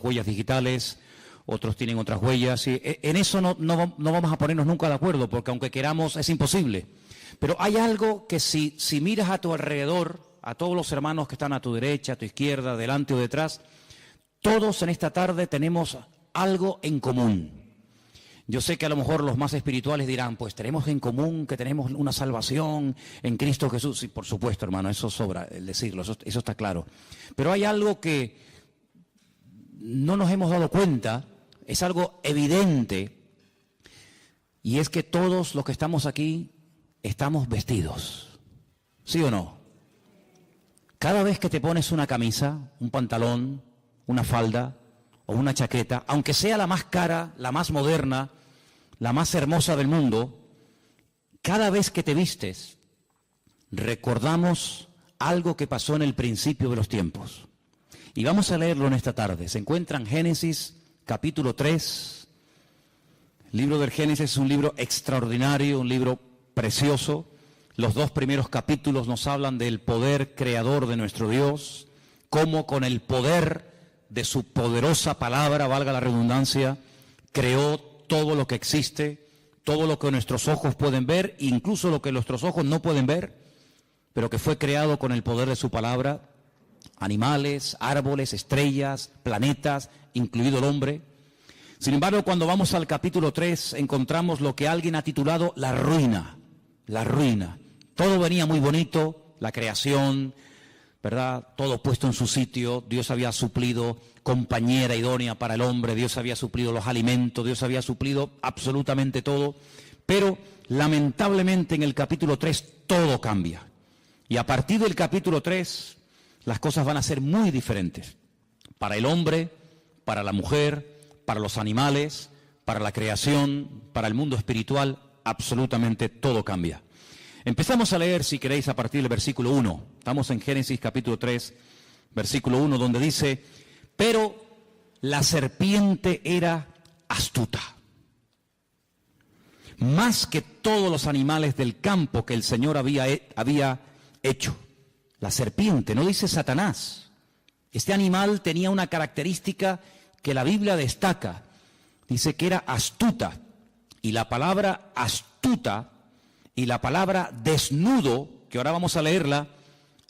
huellas digitales, otros tienen otras huellas, y en eso no vamos a ponernos nunca de acuerdo, porque aunque queramos es imposible. Pero hay algo que si miras a tu alrededor, a todos los hermanos que están a tu derecha, a tu izquierda, delante o detrás, todos en esta tarde tenemos algo en común. Yo sé que a lo mejor los más espirituales dirán, pues tenemos en común que tenemos una salvación en Cristo Jesús. Sí, por supuesto, hermano, eso sobra el decirlo, eso está claro. Pero hay algo que no nos hemos dado cuenta, es algo evidente, y es que todos los que estamos aquí estamos vestidos. ¿Sí o no? Cada vez que te pones una camisa, un pantalón, una falda o una chaqueta, aunque sea la más cara, la más moderna, la más hermosa del mundo, cada vez que te vistes, recordamos algo que pasó en el principio de los tiempos. Y vamos a leerlo en esta tarde. Se encuentra en Génesis, capítulo 3. El libro del Génesis es un libro extraordinario, un libro precioso. Los 2 primeros capítulos nos hablan del poder creador de nuestro Dios, cómo con el poder de su poderosa palabra, valga la redundancia, creó todo lo que existe, todo lo que nuestros ojos pueden ver, incluso lo que nuestros ojos no pueden ver, pero que fue creado con el poder de su palabra, animales, árboles, estrellas, planetas, incluido el hombre. Sin embargo, cuando vamos al capítulo 3, encontramos lo que alguien ha titulado la ruina, la ruina. Todo venía muy bonito, la creación, ¿verdad? Todo puesto en su sitio. Dios había suplido compañera idónea para el hombre, Dios había suplido los alimentos, Dios había suplido absolutamente todo, pero lamentablemente en el capítulo 3 todo cambia. Y a partir del capítulo 3 las cosas van a ser muy diferentes. Para el hombre, para la mujer, para los animales, para la creación, para el mundo espiritual, absolutamente todo cambia. Empezamos a leer, si queréis, a partir del versículo 1. Estamos en Génesis capítulo 3, versículo 1, donde dice: pero la serpiente era astuta, más que todos los animales del campo que el Señor había hecho. La serpiente, no dice Satanás. Este animal tenía una característica que la Biblia destaca. Dice que era astuta, y la palabra astuta y la palabra desnudo, que ahora vamos a leerla,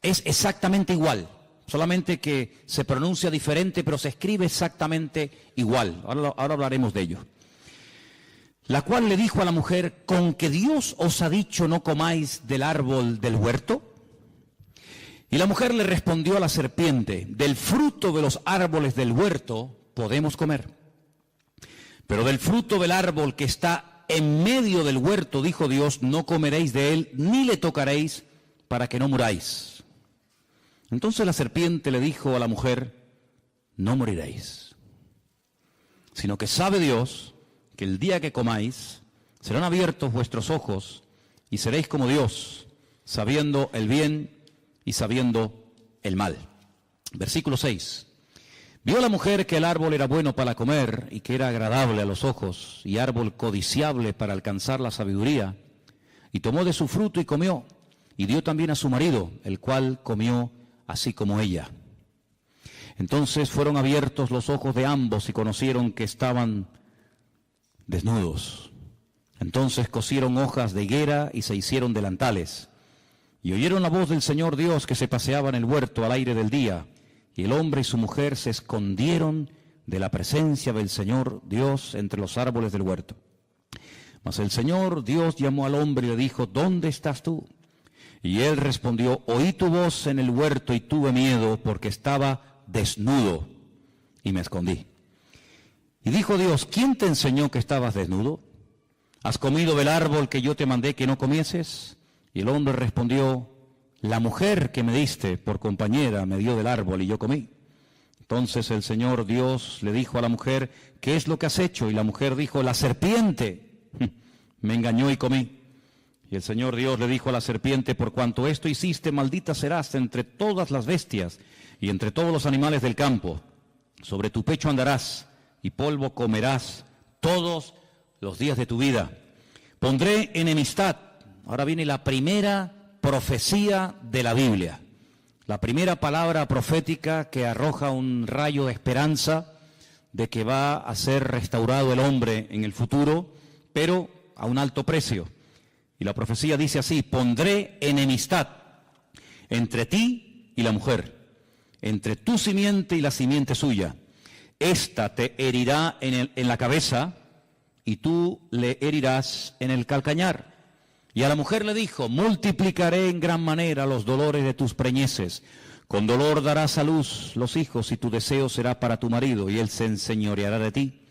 es exactamente igual, solamente que se pronuncia diferente, pero se escribe exactamente igual. Ahora hablaremos de ello. La cual le dijo a la mujer: ¿con que Dios os ha dicho no comáis del árbol del huerto? Y la mujer le respondió a la serpiente: del fruto de los árboles del huerto podemos comer, pero del fruto del árbol que está en medio del huerto, dijo Dios, no comeréis de él, ni le tocaréis, para que no muráis. Entonces la serpiente le dijo a la mujer: no moriréis, sino que sabe Dios que el día que comáis, serán abiertos vuestros ojos, y seréis como Dios, sabiendo el bien y sabiendo el mal. Versículo 6. Vio la mujer que el árbol era bueno para comer y que era agradable a los ojos y árbol codiciable para alcanzar la sabiduría, y tomó de su fruto y comió, y dio también a su marido, el cual comió así como ella. Entonces fueron abiertos los ojos de ambos y conocieron que estaban desnudos. Entonces cosieron hojas de higuera y se hicieron delantales, y oyeron la voz del Señor Dios que se paseaba en el huerto al aire del día. Y el hombre y su mujer se escondieron de la presencia del Señor Dios entre los árboles del huerto. Mas el Señor Dios llamó al hombre y le dijo: ¿dónde estás tú? Y él respondió: oí tu voz en el huerto y tuve miedo porque estaba desnudo y me escondí. Y dijo Dios: ¿quién te enseñó que estabas desnudo? ¿Has comido del árbol que yo te mandé que no comieses? Y el hombre respondió: la mujer que me diste por compañera me dio del árbol y yo comí. Entonces el Señor Dios le dijo a la mujer: ¿qué es lo que has hecho? Y la mujer dijo: la serpiente me engañó y comí. Y el Señor Dios le dijo a la serpiente: por cuanto esto hiciste, maldita serás entre todas las bestias y entre todos los animales del campo. Sobre tu pecho andarás y polvo comerás todos los días de tu vida. Pondré enemistad. Ahora viene la primera profecía de la Biblia, la primera palabra profética que arroja un rayo de esperanza de que va a ser restaurado el hombre en el futuro, pero a un alto precio. Y la profecía dice así: pondré enemistad entre ti y la mujer, entre tu simiente y la simiente suya. Esta te herirá en la cabeza y tú le herirás en el calcañar. Y a la mujer le dijo: multiplicaré en gran manera los dolores de tus preñeces. Con dolor darás a luz los hijos y tu deseo será para tu marido y él se enseñoreará de ti.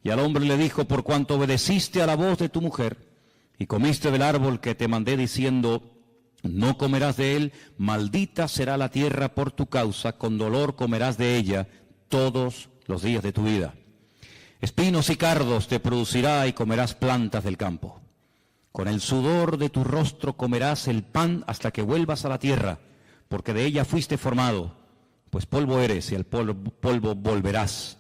Y al hombre le dijo: por cuanto obedeciste a la voz de tu mujer y comiste del árbol que te mandé diciendo, no comerás de él, maldita será la tierra por tu causa, con dolor comerás de ella todos los días de tu vida. Espinos y cardos te producirá y comerás plantas del campo. Con el sudor de tu rostro comerás el pan hasta que vuelvas a la tierra, porque de ella fuiste formado, pues polvo eres y al polvo volverás.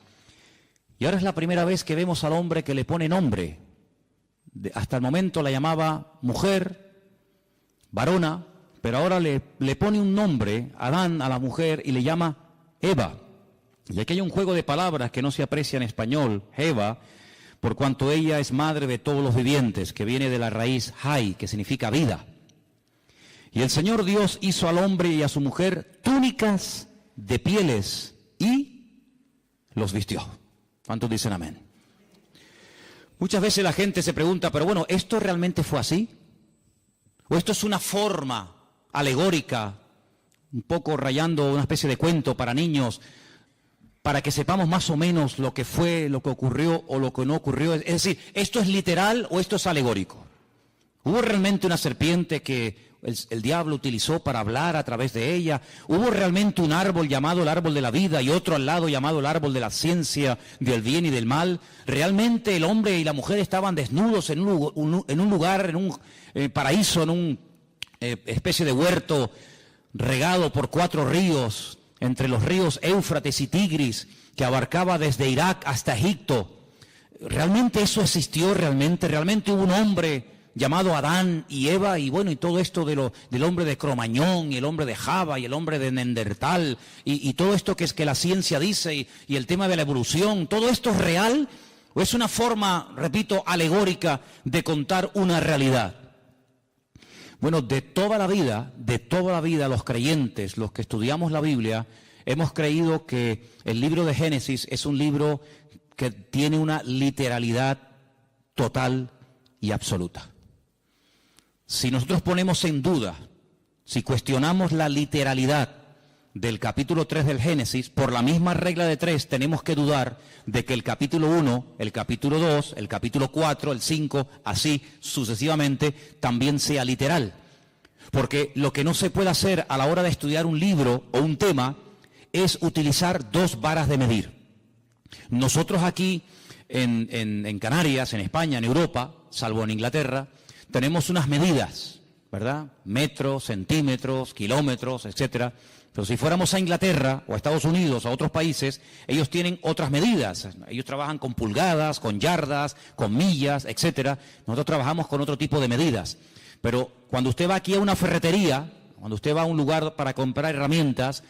Y ahora es la primera vez que vemos al hombre que le pone nombre. Hasta el momento la llamaba mujer, varona, pero ahora le pone un nombre, Adán, a la mujer, y le llama Eva. Y aquí hay un juego de palabras que no se aprecia en español, Eva, por cuanto ella es madre de todos los vivientes, que viene de la raíz Hai, que significa vida. Y el Señor Dios hizo al hombre y a su mujer túnicas de pieles y los vistió. ¿Cuántos dicen amén? Muchas veces la gente se pregunta, pero bueno, ¿esto realmente fue así? ¿O esto es una forma alegórica, un poco rayando una especie de cuento para niños, para que sepamos más o menos lo que fue, lo que ocurrió o lo que no ocurrió? Es decir, ¿esto es literal o esto es alegórico? ¿Hubo realmente una serpiente que el diablo utilizó para hablar a través de ella? ¿Hubo realmente un árbol llamado el árbol de la vida y otro al lado llamado el árbol de la ciencia del bien y del mal? ¿Realmente el hombre y la mujer estaban desnudos en un lugar, en un paraíso, en una especie de huerto regado por 4 ríos, entre los ríos Éufrates y Tigris, que abarcaba desde Irak hasta Egipto? ¿Realmente eso existió? ¿Realmente hubo un hombre llamado Adán y Eva, y bueno, y todo esto del hombre de Cromañón, y el hombre de Java, y el hombre de Neandertal, y todo esto que es que la ciencia dice, y el tema de la evolución? ¿Todo esto es real o es una forma, repito, alegórica de contar una realidad? Bueno, de toda la vida, los creyentes, los que estudiamos la Biblia, hemos creído que el libro de Génesis es un libro que tiene una literalidad total y absoluta. Si nosotros ponemos en duda, si cuestionamos la literalidad del capítulo 3 del Génesis, por la misma regla de 3 tenemos que dudar de que el capítulo 1, el capítulo 2, el capítulo 4, el 5, así sucesivamente, también sea literal. Porque lo que no se puede hacer a la hora de estudiar un libro o un tema es utilizar 2 varas de medir. Nosotros aquí en Canarias, en España, en Europa, salvo en Inglaterra, tenemos unas medidas, ¿verdad? Metros, centímetros, kilómetros, etcétera. Pero si fuéramos a Inglaterra o a Estados Unidos o a otros países, ellos tienen otras medidas. Ellos trabajan con pulgadas, con yardas, con millas, etcétera. Nosotros trabajamos con otro tipo de medidas. Pero cuando usted va aquí a una ferretería, cuando usted va a un lugar para comprar herramientas,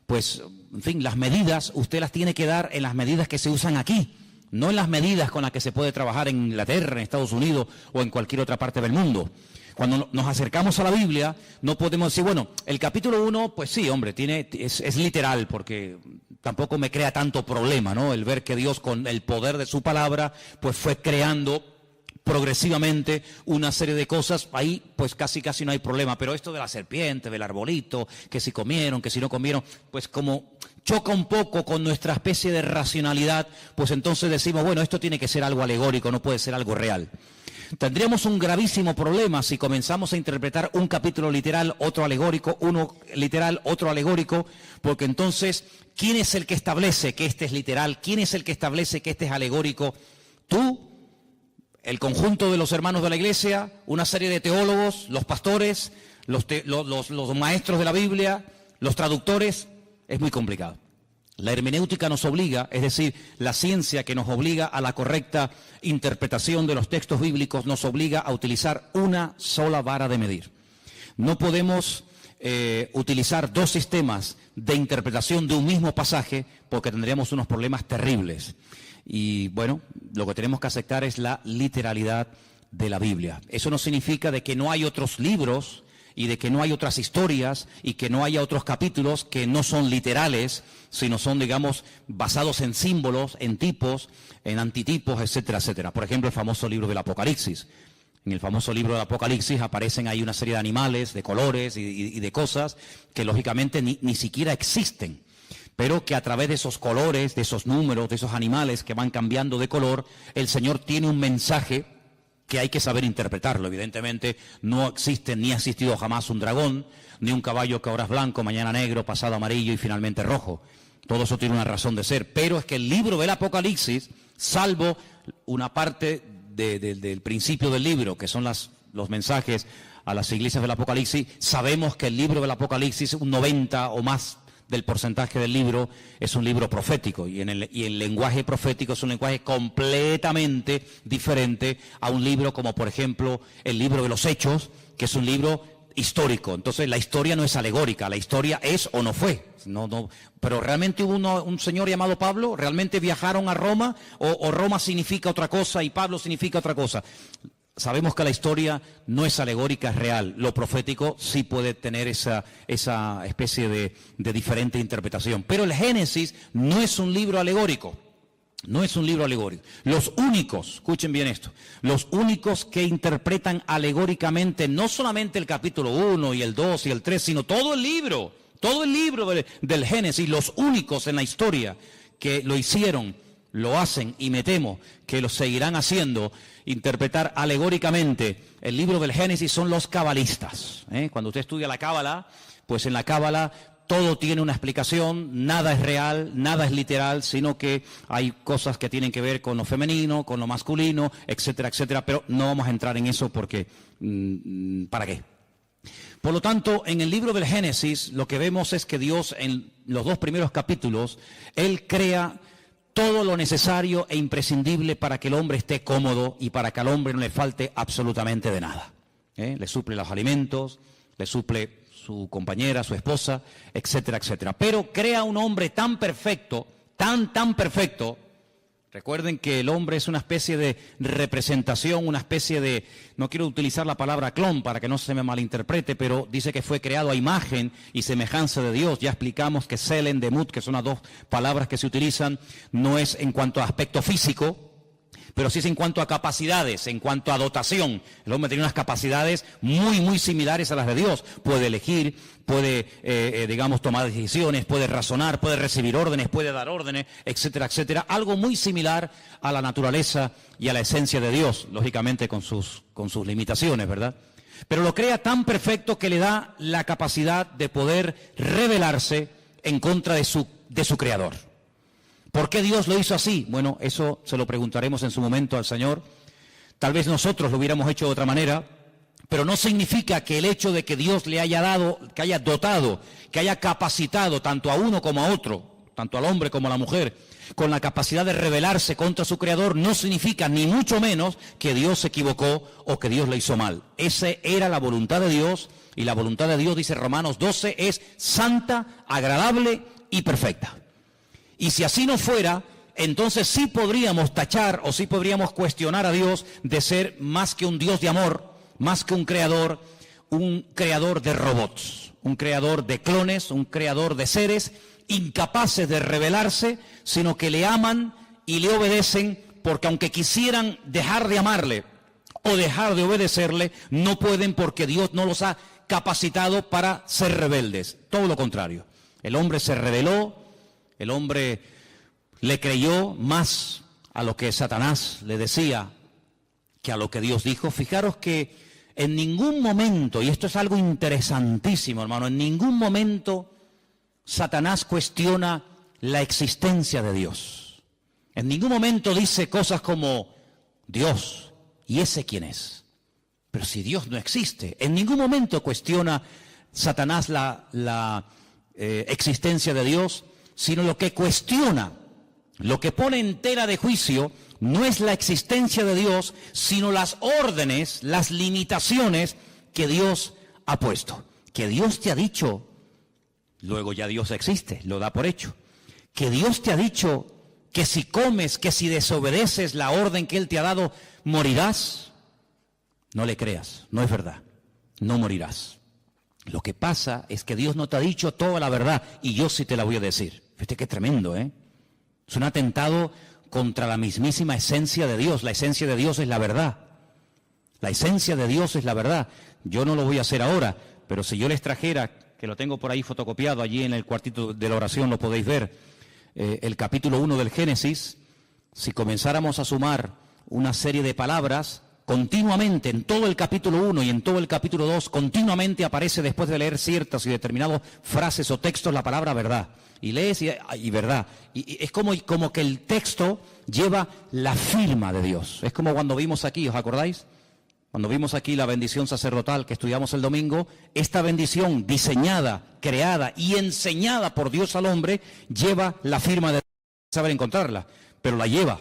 pues, en fin, las medidas usted las tiene que dar en las medidas que se usan aquí, no en las medidas con las que se puede trabajar en Inglaterra, en Estados Unidos o en cualquier otra parte del mundo. Cuando nos acercamos a la Biblia, no podemos decir, bueno, el capítulo 1, pues sí, hombre, es literal, porque tampoco me crea tanto problema, ¿no? El ver que Dios, con el poder de su palabra, pues fue creando progresivamente una serie de cosas. Ahí pues casi no hay problema, pero esto de la serpiente, del arbolito, que si comieron, que si no comieron, pues como choca un poco con nuestra especie de racionalidad, pues entonces decimos, bueno, esto tiene que ser algo alegórico, no puede ser algo real. Tendríamos un gravísimo problema si comenzamos a interpretar un capítulo literal, otro alegórico, uno literal, otro alegórico, porque entonces, ¿quién es el que establece que este es literal? ¿Quién es el que establece que este es alegórico? ¿Tú? ¿El conjunto de los hermanos de la iglesia? ¿Una serie de teólogos? ¿Los pastores? ¿Los maestros de la Biblia? ¿Los traductores? Es muy complicado. La hermenéutica nos obliga, es decir, la ciencia que nos obliga a la correcta interpretación de los textos bíblicos, nos obliga a utilizar una sola vara de medir. No podemos utilizar dos sistemas de interpretación de un mismo pasaje, porque tendríamos unos problemas terribles. Y bueno, lo que tenemos que aceptar es la literalidad de la Biblia. Eso no significa de que no hay otros libros y de que no hay otras historias y que no haya otros capítulos que no son literales, sino son, digamos, basados en símbolos, en tipos, en antitipos, etcétera, etcétera. Por ejemplo, el famoso libro del Apocalipsis. En el famoso libro del Apocalipsis aparecen ahí una serie de animales, de colores y de cosas que lógicamente ni siquiera existen, pero que a través de esos colores, de esos números, de esos animales que van cambiando de color, el Señor tiene un mensaje que hay que saber interpretarlo. Evidentemente no existe ni ha existido jamás un dragón, ni un caballo que ahora es blanco, mañana negro, pasado amarillo y finalmente rojo. Todo eso tiene una razón de ser, pero es que el libro del Apocalipsis, salvo una parte del principio del libro, que son los mensajes a las iglesias del Apocalipsis, sabemos que el libro del Apocalipsis, un 90 o más del porcentaje del libro, es un libro profético, y el lenguaje profético es un lenguaje completamente diferente a un libro como, por ejemplo, el libro de los Hechos, que es un libro histórico. Entonces la historia no es alegórica, la historia es o no fue. Pero realmente hubo un señor llamado Pablo, realmente viajaron a Roma, o Roma significa otra cosa y Pablo significa otra cosa. Sabemos que la historia no es alegórica, es real. Lo profético sí puede tener esa especie de diferente interpretación. Pero el Génesis no es un libro alegórico. No es un libro alegórico. Los únicos, escuchen bien esto, los únicos que interpretan alegóricamente no solamente el capítulo 1 y el 2 y el 3, sino todo el libro del Génesis, los únicos en la historia que lo hicieron, lo hacen y me temo que lo seguirán haciendo, interpretar alegóricamente el libro del Génesis, son los cabalistas. Cuando usted estudia la Cábala, pues en la Cábala todo tiene una explicación, nada es real, nada es literal, sino que hay cosas que tienen que ver con lo femenino, con lo masculino, etcétera, etcétera, pero no vamos a entrar en eso porque, ¿para qué? Por lo tanto, en el libro del Génesis lo que vemos es que Dios, en los 2 primeros capítulos, Él crea todo lo necesario e imprescindible para que el hombre esté cómodo y para que al hombre no le falte absolutamente de nada. Le suple los alimentos, le suple su compañera, su esposa, etcétera, etcétera. Pero crea un hombre tan perfecto, tan perfecto. Recuerden que el hombre es una especie de representación, una especie de, no quiero utilizar la palabra clon para que no se me malinterprete, pero dice que fue creado a imagen y semejanza de Dios. Ya explicamos que Selen, Demut, que son las 2 palabras que se utilizan, no es en cuanto a aspecto físico, pero sí es en cuanto a capacidades, en cuanto a dotación. El hombre tiene unas capacidades muy similares a las de Dios. Puede elegir, puede, tomar decisiones, puede razonar, puede recibir órdenes, puede dar órdenes, etcétera, etcétera. Algo muy similar a la naturaleza y a la esencia de Dios, lógicamente con sus limitaciones, ¿verdad? Pero lo crea tan perfecto que le da la capacidad de poder rebelarse en contra de su Creador. ¿Por qué Dios lo hizo así? Bueno, eso se lo preguntaremos en su momento al Señor. Tal vez nosotros lo hubiéramos hecho de otra manera, pero no significa que el hecho de que Dios le haya dado, que haya dotado, que haya capacitado tanto a uno como a otro, tanto al hombre como a la mujer, con la capacidad de rebelarse contra su Creador, no significa ni mucho menos que Dios se equivocó o que Dios le hizo mal. Esa era la voluntad de Dios, y la voluntad de Dios, dice Romanos 12, es santa, agradable y perfecta. Y si así no fuera, entonces sí podríamos tachar o sí podríamos cuestionar a Dios de ser más que un Dios de amor, más que un creador de robots, un creador de clones, un creador de seres incapaces de rebelarse, sino que le aman y le obedecen, porque aunque quisieran dejar de amarle o dejar de obedecerle, no pueden, porque Dios no los ha capacitado para ser rebeldes. Todo lo contrario. El hombre se rebeló. El hombre le creyó más a lo que Satanás le decía que a lo que Dios dijo. Fijaros que en ningún momento, y esto es algo interesantísimo, hermano, en ningún momento Satanás cuestiona la existencia de Dios. En ningún momento dice cosas como Dios, ¿y ese quién es? Pero si Dios no existe, en ningún momento cuestiona Satanás la existencia de Dios, sino lo que cuestiona, lo que pone en tela de juicio, no es la existencia de Dios, sino las órdenes, las limitaciones que Dios ha puesto. que Dios te ha dicho, luego ya Dios existe, lo da por hecho, que Dios te ha dicho que si comes, que si desobedeces la orden que Él te ha dado, morirás, no le creas, no es verdad, no morirás. Lo que pasa es que Dios no te ha dicho toda la verdad y yo sí te la voy a decir. Fíjate qué tremendo, ¿eh? Es un atentado contra la mismísima esencia de Dios. La esencia de Dios es la verdad. La esencia de Dios es la verdad. Yo no lo voy a hacer ahora, pero si yo les trajera, que lo tengo por ahí fotocopiado, allí en el cuartito de la oración lo podéis ver, el capítulo 1 del Génesis, si comenzáramos a sumar una serie de palabras, continuamente, en todo el capítulo 1 y en todo el capítulo 2, continuamente aparece después de leer ciertas y determinadas frases o textos la palabra verdad. Y lees y verdad. Y es como que el texto lleva la firma de Dios. Es como cuando vimos aquí, ¿os acordáis? Cuando vimos aquí la bendición sacerdotal que estudiamos el domingo, esta bendición diseñada, creada y enseñada por Dios al hombre, lleva la firma de Dios. Saber encontrarla, pero la lleva.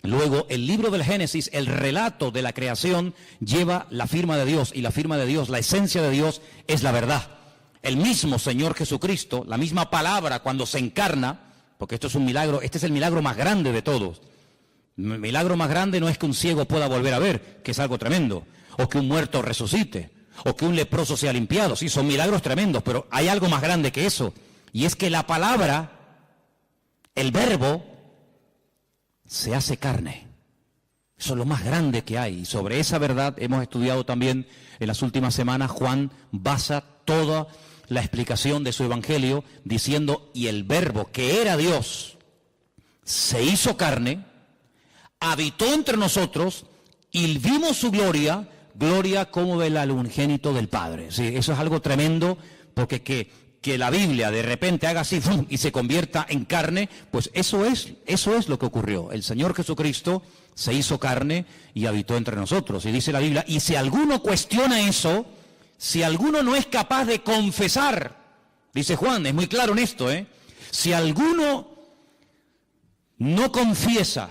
Luego, el libro del Génesis, el relato de la creación, lleva la firma de Dios, y la firma de Dios, la esencia de Dios, es la verdad. El mismo Señor Jesucristo, la misma palabra cuando se encarna, porque esto es un milagro, este es el milagro más grande de todos. El milagro más grande no es que un ciego pueda volver a ver, que es algo tremendo, o que un muerto resucite, o que un leproso sea limpiado. Sí, son milagros tremendos, pero hay algo más grande que eso, y es que la palabra, el verbo, se hace carne. Eso es lo más grande que hay. Y sobre esa verdad hemos estudiado también en las últimas semanas. Juan basa toda la explicación de su evangelio diciendo, y el verbo que era Dios se hizo carne, habitó entre nosotros y vimos su gloria, gloria como del unigénito del Padre. Sí, eso es algo tremendo, porque que la Biblia de repente haga así ¡fum!, y se convierta en carne, pues eso es lo que ocurrió. El Señor Jesucristo se hizo carne y habitó entre nosotros. Y dice la Biblia, y si alguno cuestiona eso, si alguno no es capaz de confesar, dice Juan, es muy claro en esto, si alguno no confiesa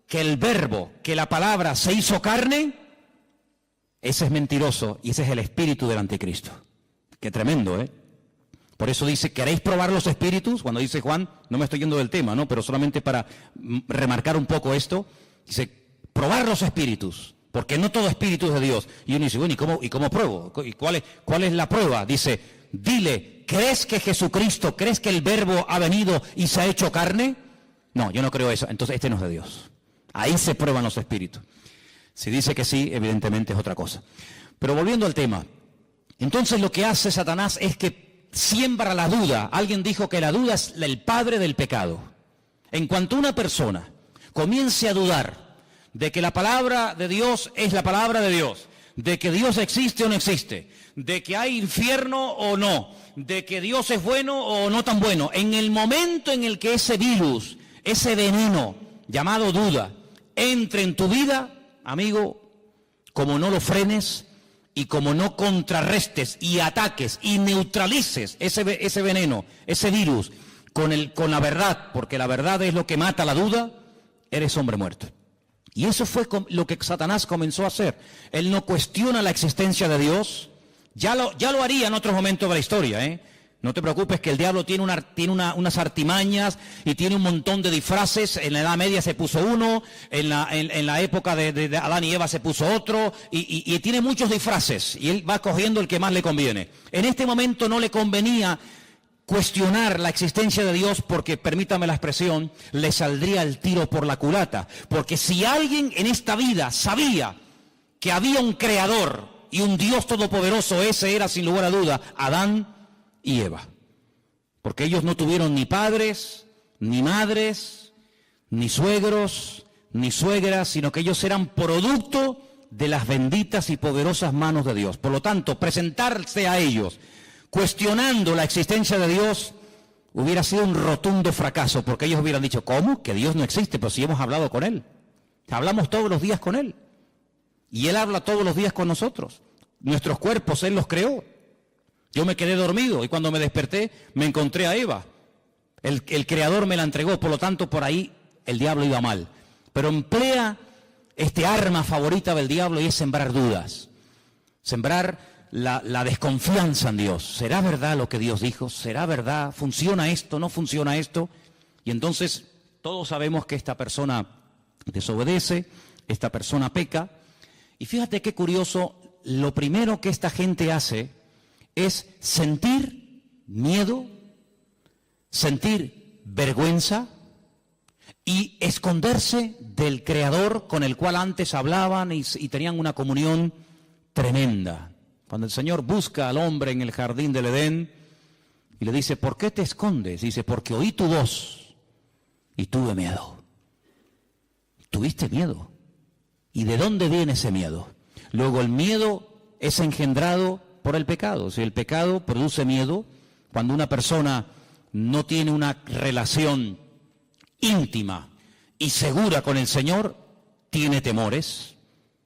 que el verbo, que la palabra se hizo carne, ese es mentiroso y ese es el espíritu del anticristo. Qué tremendo, Por eso dice, ¿queréis probar los espíritus? Cuando dice Juan, no me estoy yendo del tema, ¿no? Pero solamente para remarcar un poco esto, dice, probar los espíritus, porque no todo espíritu es de Dios. Y uno dice, bueno, ¿y cómo pruebo? ¿Y cuál es la prueba? Dice, dile, ¿crees que Jesucristo, crees que el verbo ha venido y se ha hecho carne? No, yo no creo eso, entonces este no es de Dios. Ahí se prueban los espíritus. Si dice que sí, evidentemente es otra cosa. Pero volviendo al tema, entonces lo que hace Satanás es que siembra la duda. Alguien dijo que la duda es el padre del pecado. En cuanto una persona comience a dudar de que la palabra de Dios es la palabra de Dios, de que Dios existe o no existe, de que hay infierno o no, de que Dios es bueno o no tan bueno, en el momento en el que ese virus, ese veneno llamado duda, entre en tu vida, amigo, como no lo frenes, y como no contrarrestes y ataques y neutralices ese veneno, ese virus, con la verdad, porque la verdad es lo que mata la duda, eres hombre muerto. Y eso fue lo que Satanás comenzó a hacer. Él no cuestiona la existencia de Dios, ya lo haría en otros momentos de la historia, No te preocupes que el diablo tiene unas artimañas y tiene un montón de disfraces. En la Edad Media se puso uno, en la época de Adán y Eva se puso otro, y tiene muchos disfraces, y él va cogiendo el que más le conviene. En este momento no le convenía cuestionar la existencia de Dios porque, permítame la expresión, le saldría el tiro por la culata. Porque si alguien en esta vida sabía que había un creador y un Dios todopoderoso, ese era sin lugar a duda Adán y Eva, porque ellos no tuvieron ni padres, ni madres, ni suegros, ni suegras, sino que ellos eran producto de las benditas y poderosas manos de Dios. Por lo tanto, presentarse a ellos cuestionando la existencia de Dios hubiera sido un rotundo fracaso, porque ellos hubieran dicho, ¿cómo? Que Dios no existe, pero si hemos hablado con Él, hablamos todos los días con Él, y Él habla todos los días con nosotros. Nuestros cuerpos Él los creó. Yo me quedé dormido y cuando me desperté me encontré a Eva. El Creador me la entregó, por lo tanto por ahí el diablo iba mal. Pero emplea este arma favorita del diablo y es sembrar dudas. Sembrar la desconfianza en Dios. ¿Será verdad lo que Dios dijo? ¿Será verdad? ¿Funciona esto? ¿No funciona esto? Y entonces todos sabemos que esta persona desobedece, esta persona peca. Y fíjate qué curioso, lo primero que esta gente hace es sentir miedo, sentir vergüenza y esconderse del Creador con el cual antes hablaban y tenían una comunión tremenda. Cuando el Señor busca al hombre en el jardín del Edén y le dice, ¿por qué te escondes? Dice, porque oí tu voz y tuve miedo. ¿Tuviste miedo? ¿Y de dónde viene ese miedo? Luego el miedo es engendrado por el pecado. Si el pecado produce miedo, cuando una persona no tiene una relación íntima y segura con el Señor, tiene temores.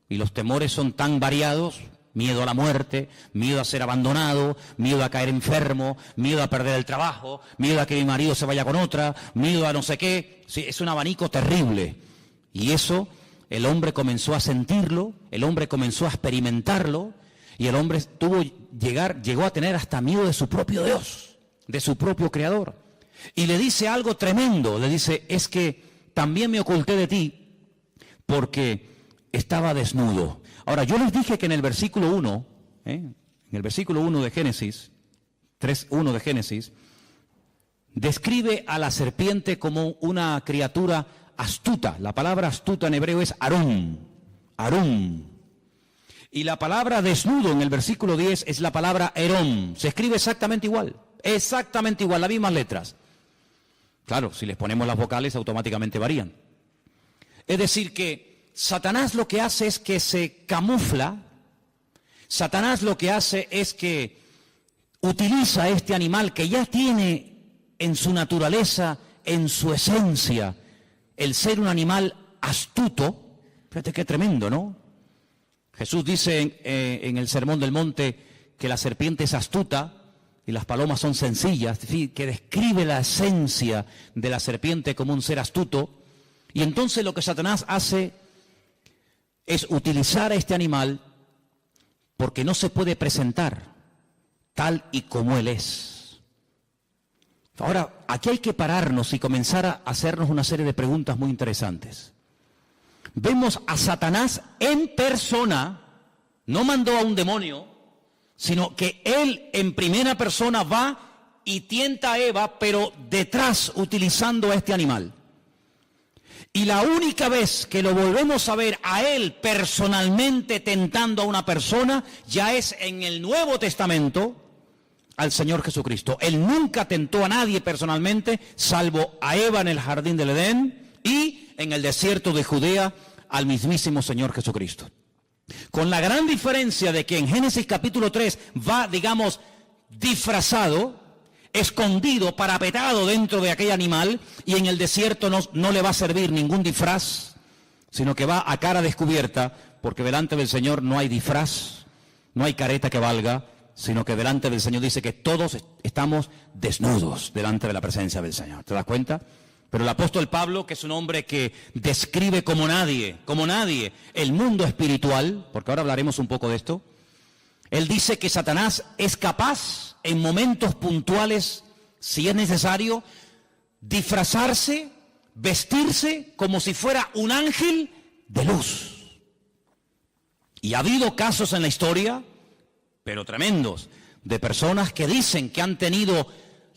Y los temores son tan variados: miedo a la muerte, miedo a ser abandonado, miedo a caer enfermo, miedo a perder el trabajo, miedo a que mi marido se vaya con otra, miedo a no sé qué. Sí, es un abanico terrible. Y eso el hombre comenzó a sentirlo, el hombre comenzó a experimentarlo, y el hombre llegó a tener hasta miedo de su propio Dios, de su propio Creador. Y le dice algo tremendo, le dice, es que también me oculté de ti porque estaba desnudo. Ahora, yo les dije que en el versículo 1, en el versículo 1 de Génesis, 3:1 de Génesis, describe a la serpiente como una criatura astuta. La palabra astuta en hebreo es arum, arum. Y la palabra desnudo en el versículo 10 es la palabra herón. Se escribe exactamente igual, las mismas letras. Claro, si les ponemos las vocales automáticamente varían. Es decir que Satanás lo que hace es que se camufla. Satanás lo que hace es que utiliza este animal que ya tiene en su naturaleza, en su esencia, el ser un animal astuto. Fíjate qué tremendo, ¿no? Jesús dice en el Sermón del Monte que la serpiente es astuta y las palomas son sencillas, es decir, que describe la esencia de la serpiente como un ser astuto. Y entonces lo que Satanás hace es utilizar a este animal porque no se puede presentar tal y como él es. Ahora, aquí hay que pararnos y comenzar a hacernos una serie de preguntas muy interesantes. Vemos a Satanás en persona, no mandó a un demonio, sino que él en primera persona va y tienta a Eva, pero detrás utilizando a este animal. Y la única vez que lo volvemos a ver a él personalmente tentando a una persona, ya es en el Nuevo Testamento al Señor Jesucristo. Él nunca tentó a nadie personalmente, salvo a Eva en el jardín del Edén y en el desierto de Judea al mismísimo Señor Jesucristo. Con la gran diferencia de que en Génesis capítulo 3 va, digamos, disfrazado, escondido, parapetado dentro de aquel animal, y en el desierto no le va a servir ningún disfraz, sino que va a cara descubierta, porque delante del Señor no hay disfraz, no hay careta que valga, sino que delante del Señor dice que todos estamos desnudos delante de la presencia del Señor. ¿Te das cuenta? Pero el apóstol Pablo, que es un hombre que describe como nadie, el mundo espiritual, porque ahora hablaremos un poco de esto, él dice que Satanás es capaz, en momentos puntuales, si es necesario, disfrazarse, vestirse como si fuera un ángel de luz. Y ha habido casos en la historia, pero tremendos, de personas que dicen que han tenido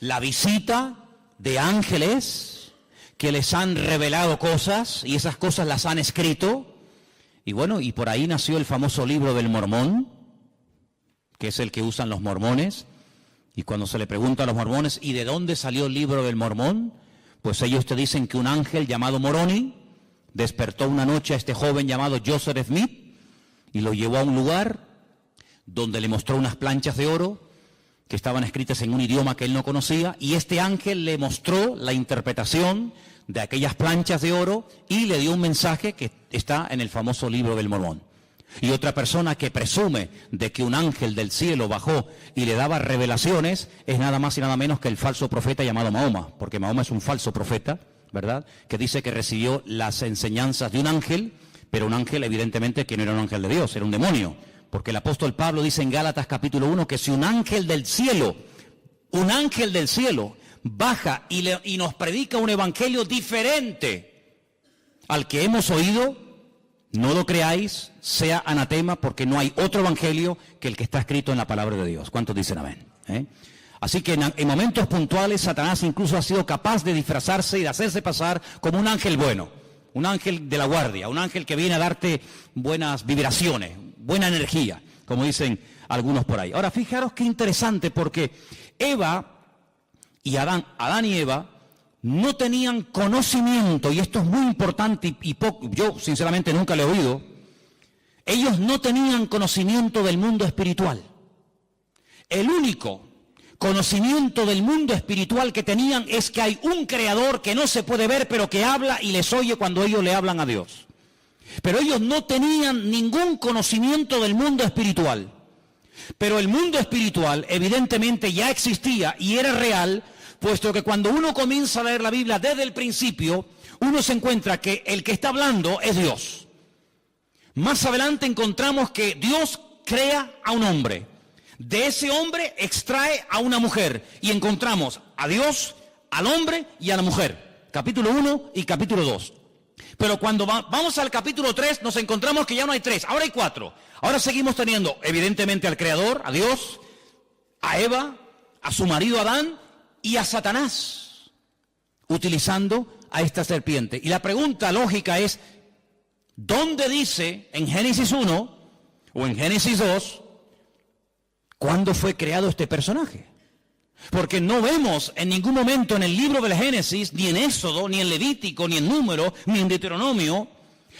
la visita de ángeles que les han revelado cosas y esas cosas las han escrito. Y bueno, y por ahí nació el famoso libro del Mormón, que es el que usan los mormones. Y cuando se le pregunta a los mormones, ¿y de dónde salió el libro del Mormón? Pues ellos te dicen que un ángel llamado Moroni despertó una noche a este joven llamado Joseph Smith y lo llevó a un lugar donde le mostró unas planchas de oro que estaban escritas en un idioma que él no conocía, y este ángel le mostró la interpretación de aquellas planchas de oro y le dio un mensaje que está en el famoso libro del Mormón. Y otra persona que presume de que un ángel del cielo bajó y le daba revelaciones es nada más y nada menos que el falso profeta llamado Mahoma, porque Mahoma es un falso profeta, ¿verdad?, que dice que recibió las enseñanzas de un ángel, pero un ángel evidentemente que no era un ángel de Dios, era un demonio, porque el apóstol Pablo dice en Gálatas capítulo 1 que si un ángel del cielo baja y nos predica un evangelio diferente al que hemos oído, no lo creáis, sea anatema, porque no hay otro evangelio que el que está escrito en la palabra de Dios. ¿Cuántos dicen amén? Así que en momentos puntuales Satanás incluso ha sido capaz de disfrazarse y de hacerse pasar como un ángel bueno, un ángel de la guardia, un ángel que viene a darte buenas vibraciones, buena energía, como dicen algunos por ahí. Ahora, fijaros qué interesante, porque Eva y Adán y Eva no tenían conocimiento, y esto es muy importante y yo sinceramente nunca lo he oído. Ellos no tenían conocimiento del mundo espiritual. El único conocimiento del mundo espiritual que tenían es que hay un creador que no se puede ver, pero que habla y les oye cuando ellos le hablan a Dios. Pero ellos no tenían ningún conocimiento del mundo espiritual. Pero el mundo espiritual evidentemente ya existía y era real, puesto que cuando uno comienza a leer la Biblia desde el principio, uno se encuentra que el que está hablando es Dios. Más adelante encontramos que Dios crea a un hombre. De ese hombre extrae a una mujer y encontramos a Dios, al hombre y a la mujer. Capítulo 1 y capítulo 2. Pero cuando vamos al capítulo 3 nos encontramos que ya no hay 3, ahora hay 4. Ahora seguimos teniendo evidentemente al Creador, a Dios, a Eva, a su marido Adán y a Satanás, utilizando a esta serpiente. Y la pregunta lógica es, ¿dónde dice en Génesis 1 o en Génesis 2 cuándo fue creado este personaje? Porque no vemos en ningún momento en el libro del Génesis, ni en Éxodo, ni en Levítico, ni en Número, ni en Deuteronomio,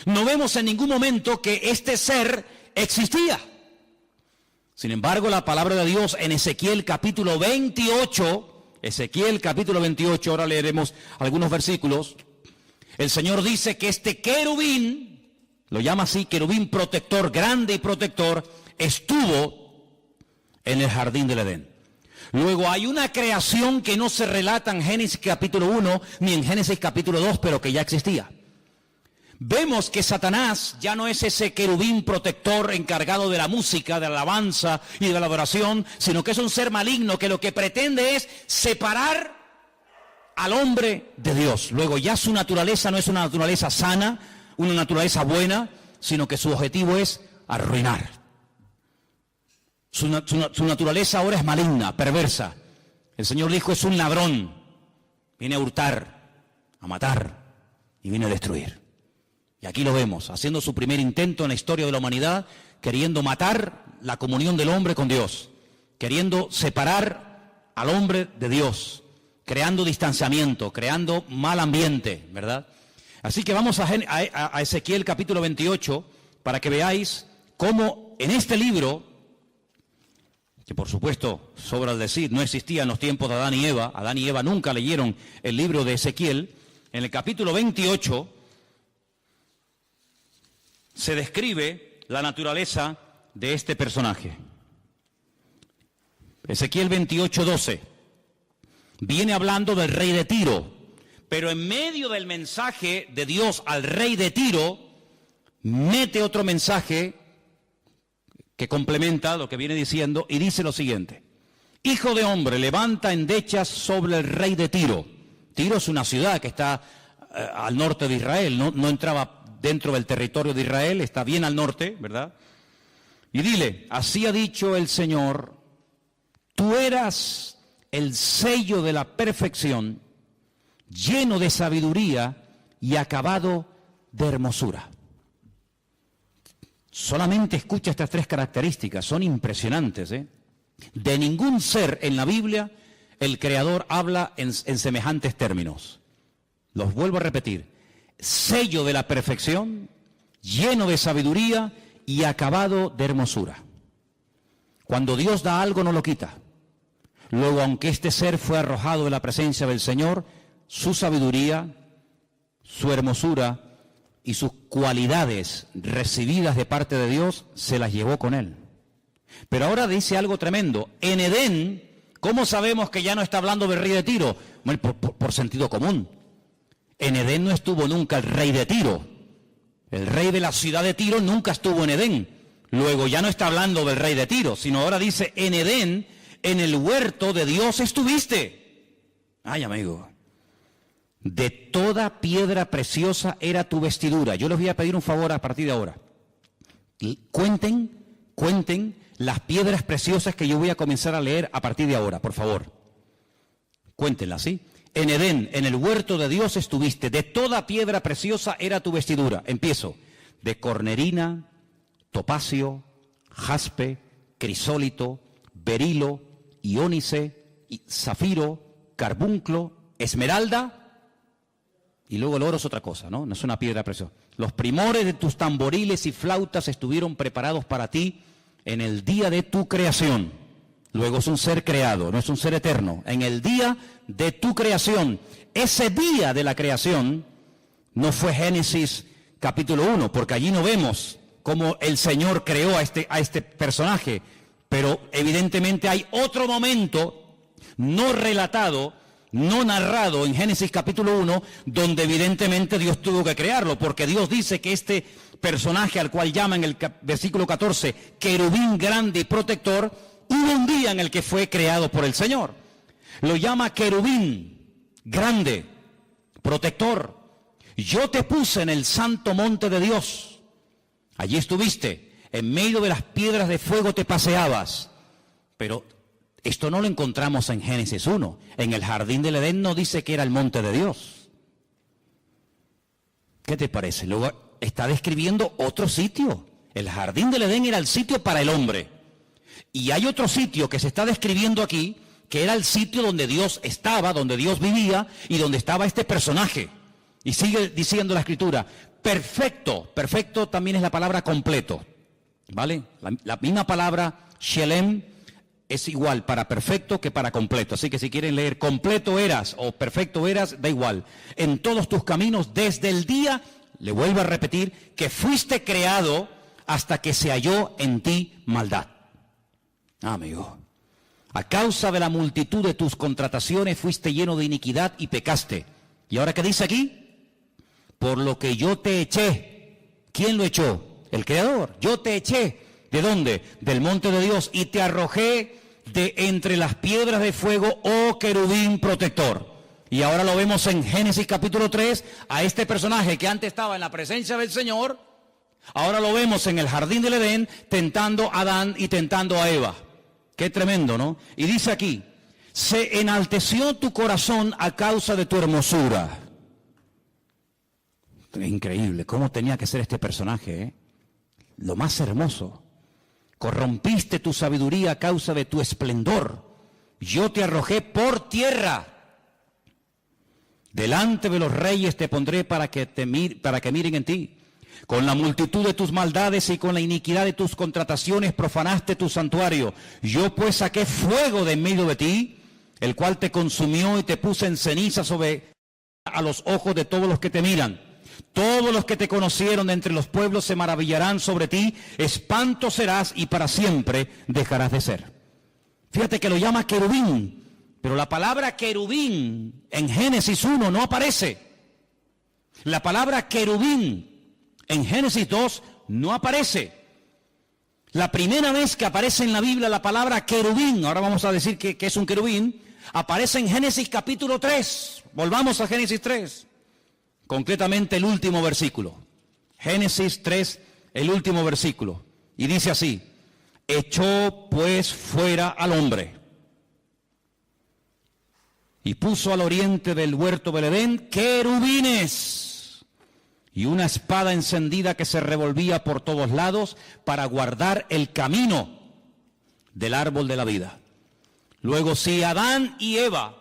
no vemos en ningún momento que este ser existía. Sin embargo, la palabra de Dios en Ezequiel capítulo 28, ahora leeremos algunos versículos, el Señor dice que este querubín, lo llama así, querubín protector, grande y protector, estuvo en el jardín del Edén. Luego hay una creación que no se relata en Génesis capítulo 1 ni en Génesis capítulo 2, pero que ya existía. Vemos que Satanás ya no es ese querubín protector encargado de la música, de la alabanza y de la adoración, sino que es un ser maligno que lo que pretende es separar al hombre de Dios. Luego ya su naturaleza no es una naturaleza sana, una naturaleza buena, sino que su objetivo es arruinar. Su naturaleza ahora es maligna, perversa. El Señor dijo, es un ladrón. Viene a hurtar, a matar y viene a destruir. Y aquí lo vemos, haciendo su primer intento en la historia de la humanidad, queriendo matar la comunión del hombre con Dios, queriendo separar al hombre de Dios, creando distanciamiento, creando mal ambiente, ¿verdad? Así que vamos a Ezequiel capítulo 28 para que veáis cómo en este libro, que por supuesto, sobra el decir, no existía en los tiempos de Adán y Eva. Adán y Eva nunca leyeron el libro de Ezequiel. En el capítulo 28 se describe la naturaleza de este personaje. Ezequiel 28:12 viene hablando del rey de Tiro, pero en medio del mensaje de Dios al rey de Tiro, mete otro mensaje que complementa lo que viene diciendo y dice lo siguiente: Hijo de hombre, levanta endechas sobre el rey de Tiro. Tiro es una ciudad que está al norte de Israel, no entraba dentro del territorio de Israel, está bien al norte, ¿verdad? Y dile, así ha dicho el Señor, tú eras el sello de la perfección, lleno de sabiduría y acabado de hermosura. Solamente escucha estas 3 características, son impresionantes, ¿eh? De ningún ser en la Biblia el Creador habla en semejantes términos. Los vuelvo a repetir: sello de la perfección, lleno de sabiduría y acabado de hermosura. Cuando Dios da algo no lo quita. Luego, aunque este ser fue arrojado de la presencia del Señor, su sabiduría, su hermosura y sus cualidades recibidas de parte de Dios, se las llevó con él. Pero ahora dice algo tremendo. En Edén, ¿cómo sabemos que ya no está hablando del rey de Tiro? Bueno, por sentido común. En Edén no estuvo nunca el rey de Tiro. El rey de la ciudad de Tiro nunca estuvo en Edén. Luego ya no está hablando del rey de Tiro, sino ahora dice, en Edén, en el huerto de Dios estuviste. Ay, amigo. De toda piedra preciosa era tu vestidura. Yo les voy a pedir un favor a partir de ahora. Cuenten las piedras preciosas que yo voy a comenzar a leer a partir de ahora, por favor. Cuéntenlas, ¿sí? En Edén, en el huerto de Dios estuviste. De toda piedra preciosa era tu vestidura. Empiezo. De cornerina, topacio, jaspe, crisólito, berilo, iónice, zafiro, carbunclo, esmeralda. Y luego el oro es otra cosa, ¿no? No es una piedra preciosa. Los primores de tus tamboriles y flautas estuvieron preparados para ti en el día de tu creación. Luego es un ser creado, no es un ser eterno. En el día de tu creación. Ese día de la creación no fue Génesis capítulo 1, porque allí no vemos cómo el Señor creó a este personaje. Pero evidentemente hay otro momento no relatado, no narrado en Génesis capítulo 1, donde evidentemente Dios tuvo que crearlo, porque Dios dice que este personaje al cual llama en el versículo 14, querubín grande y protector, hubo un día en el que fue creado por el Señor. Lo llama querubín grande, protector. Yo te puse en el santo monte de Dios. Allí estuviste, en medio de las piedras de fuego te paseabas. Pero esto no lo encontramos en Génesis 1. En el jardín del Edén no dice que era el monte de Dios. ¿Qué te parece? Luego está describiendo otro sitio. El jardín del Edén era el sitio para el hombre. Y hay otro sitio que se está describiendo aquí, que era el sitio donde Dios estaba, donde Dios vivía y donde estaba este personaje. Y sigue diciendo la Escritura, perfecto. Perfecto también es la palabra completo. ¿Vale? La misma palabra, shelem, es igual para perfecto que para completo. Así que si quieren leer completo eras o perfecto eras, da igual. En todos tus caminos, desde el día, le vuelvo a repetir, que fuiste creado hasta que se halló en ti maldad. Amigo, a causa de la multitud de tus contrataciones fuiste lleno de iniquidad y pecaste. ¿Y ahora qué dice aquí? Por lo que yo te eché. ¿Quién lo echó? El Creador. Yo te eché. ¿De dónde? Del monte de Dios. Y te arrojé de entre las piedras de fuego, oh querubín protector. Y ahora lo vemos en Génesis capítulo 3, a este personaje que antes estaba en la presencia del Señor, ahora lo vemos en el jardín del Edén tentando a Adán y tentando a Eva. Qué tremendo, ¿no? Y dice aquí, se enalteció tu corazón a causa de tu hermosura. Increíble, cómo tenía que ser este personaje, ¿eh? Lo más hermoso. Corrompiste tu sabiduría a causa de tu esplendor. Yo te arrojé por tierra. Delante de los reyes te pondré para que miren en ti. Con la multitud de tus maldades y con la iniquidad de tus contrataciones profanaste tu santuario. Yo pues saqué fuego de en medio de ti, el cual te consumió y te puse en ceniza sobre a los ojos de todos los que te miran. Todos los que te conocieron de entre los pueblos se maravillarán sobre ti, espanto serás y para siempre dejarás de ser. Fíjate que lo llama querubín, pero la palabra querubín en Génesis 1 no aparece. La palabra querubín en Génesis 2 no aparece. La primera vez que aparece en la Biblia la palabra querubín, ahora vamos a decir que es un querubín, aparece en Génesis capítulo 3. Volvamos a Génesis 3. Concretamente el último versículo. Génesis 3, el último versículo. Y dice así, echó pues fuera al hombre y puso al oriente del huerto del Edén querubines y una espada encendida que se revolvía por todos lados para guardar el camino del árbol de la vida. Luego, si Adán y Eva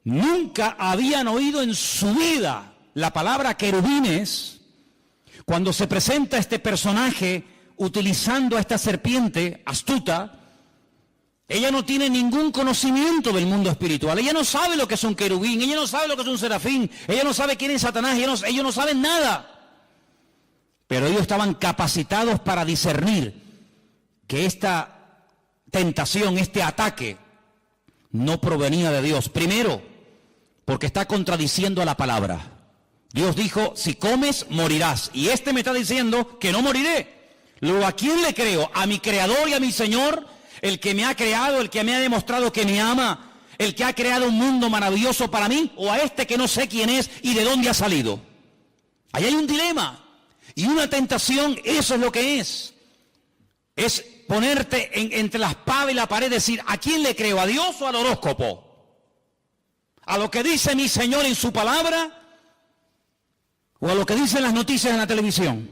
nunca habían oído en su vida la palabra querubines, cuando se presenta este personaje utilizando a esta serpiente astuta, ella no tiene ningún conocimiento del mundo espiritual. Ella no sabe lo que es un querubín, ella no sabe lo que es un serafín, ella no sabe quién es Satanás, ellos no saben nada. Pero ellos estaban capacitados para discernir que esta tentación, este ataque, no provenía de Dios. Primero, porque está contradiciendo a la palabra. Dios dijo, si comes, morirás. Y este me está diciendo que no moriré. Luego, ¿a quién le creo? ¿A mi Creador y a mi Señor? El que me ha creado, el que me ha demostrado que me ama, el que ha creado un mundo maravilloso para mí, o a este que no sé quién es y de dónde ha salido. Ahí hay un dilema y una tentación. Eso es lo que es ponerte entre la espada y la pared, decir, ¿a quién le creo? ¿A Dios o al horóscopo? ¿A lo que dice mi Señor en su palabra? ¿O a lo que dicen las noticias en la televisión?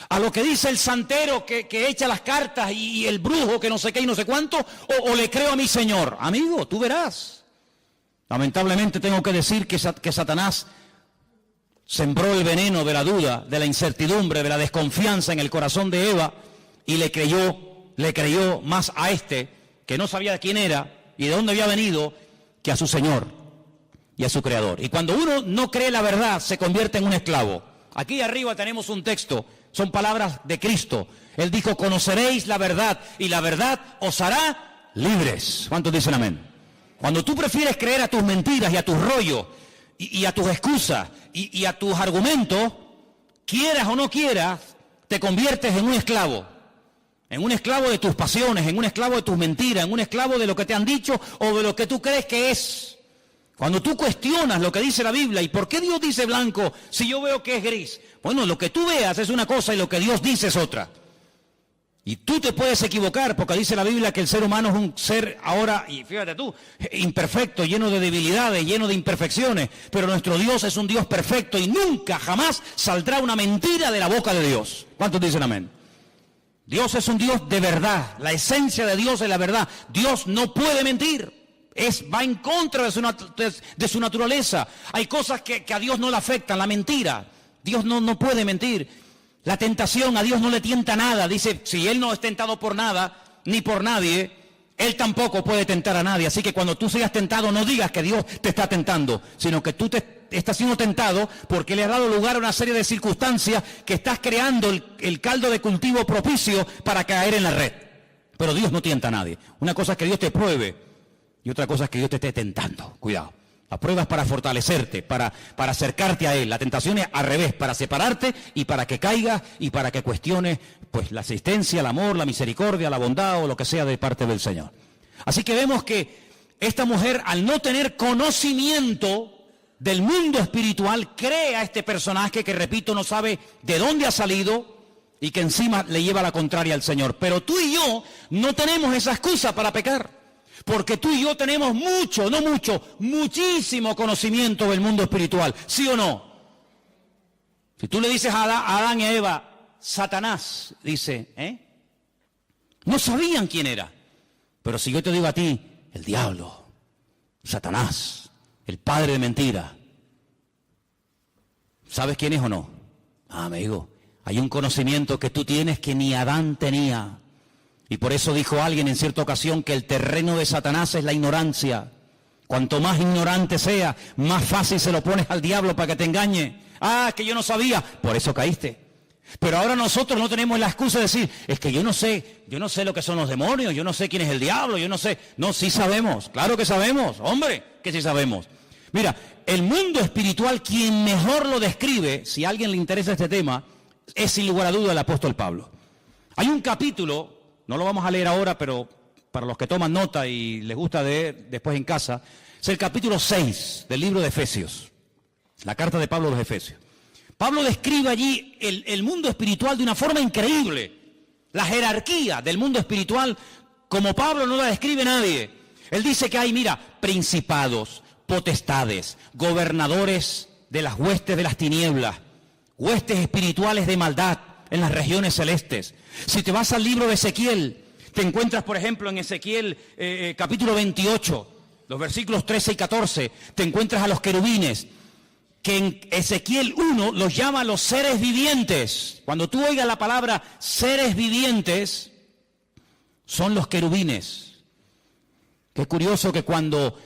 ¿A lo que dice el santero que echa las cartas y el brujo que no sé qué y no sé cuánto? ¿O le creo a mi Señor? Amigo, tú verás. Lamentablemente tengo que decir que Satanás sembró el veneno de la duda, de la incertidumbre, de la desconfianza en el corazón de Eva y le creyó más a este que no sabía quién era y de dónde había venido que a su Señor y a su Creador. Y cuando uno no cree la verdad, se convierte en un esclavo. Aquí arriba tenemos un texto, son palabras de Cristo. Él dijo, conoceréis la verdad y la verdad os hará libres. ¿Cuántos dicen amén? Cuando tú prefieres creer a tus mentiras y a tus rollos y a tus excusas y a tus argumentos, quieras o no quieras, te conviertes en un esclavo. En un esclavo de tus pasiones, en un esclavo de tus mentiras, en un esclavo de lo que te han dicho o de lo que tú crees que es. Cuando tú cuestionas lo que dice la Biblia, ¿y por qué Dios dice blanco si yo veo que es gris? Bueno, lo que tú veas es una cosa y lo que Dios dice es otra. Y tú te puedes equivocar porque dice la Biblia que el ser humano es un ser ahora, y fíjate tú, imperfecto, lleno de debilidades, lleno de imperfecciones. Pero nuestro Dios es un Dios perfecto y nunca, jamás saldrá una mentira de la boca de Dios. ¿Cuántos dicen amén? Dios es un Dios de verdad. La esencia de Dios es la verdad. Dios no puede mentir. Va en contra de su naturaleza. Hay cosas que a Dios no le afectan. La mentira. Dios no puede mentir. La tentación, a Dios no le tienta nada. Dice, si Él no es tentado por nada, ni por nadie, Él tampoco puede tentar a nadie. Así que cuando tú seas tentado, no digas que Dios te está tentando, sino que tú estás siendo tentado porque le has dado lugar a una serie de circunstancias que estás creando el caldo de cultivo propicio para caer en la red. Pero Dios no tienta a nadie. Una cosa es que Dios te pruebe y otra cosa es que Dios te esté tentando. Cuidado. La prueba es para fortalecerte, para acercarte a Él. La tentación es al revés, para separarte y para que caigas y para que cuestiones pues la asistencia, el amor, la misericordia, la bondad o lo que sea de parte del Señor. Así que vemos que esta mujer, al no tener conocimiento del mundo espiritual, cree a este personaje que, repito, no sabe de dónde ha salido y que encima le lleva la contraria al Señor. Pero tú y yo no tenemos esa excusa para pecar. Porque tú y yo tenemos muchísimo conocimiento del mundo espiritual, ¿sí o no? Si tú le dices a Adán y a Eva, Satanás, dice, no sabían quién era. Pero si yo te digo a ti, el diablo, Satanás, el padre de mentira, ¿sabes quién es o no? Amigo, hay un conocimiento que tú tienes que ni Adán tenía. Y por eso dijo alguien en cierta ocasión que el terreno de Satanás es la ignorancia. Cuanto más ignorante sea, más fácil se lo pones al diablo para que te engañe. Ah, que yo no sabía, por eso caíste. Pero ahora nosotros no tenemos la excusa de decir, es que yo no sé lo que son los demonios, yo no sé quién es el diablo, yo no sé. No, sí sabemos, claro que sabemos, hombre, que sí sabemos. Mira, el mundo espiritual, quien mejor lo describe, si a alguien le interesa este tema, es sin lugar a duda el apóstol Pablo. Hay un capítulo, no lo vamos a leer ahora, pero para los que toman nota y les gusta leer después en casa, es el capítulo 6 del libro de Efesios, la carta de Pablo a los Efesios. Pablo describe allí el mundo espiritual de una forma increíble. La jerarquía del mundo espiritual, como Pablo no la describe nadie. Él dice que hay, mira, principados, potestades, gobernadores de las huestes de las tinieblas, huestes espirituales de maldad en las regiones celestes. Si te vas al libro de Ezequiel, te encuentras, por ejemplo, en Ezequiel capítulo 28, los versículos 13 y 14, te encuentras a los querubines, que en Ezequiel 1 los llama los seres vivientes. Cuando tú oigas la palabra seres vivientes, son los querubines. Qué curioso que cuando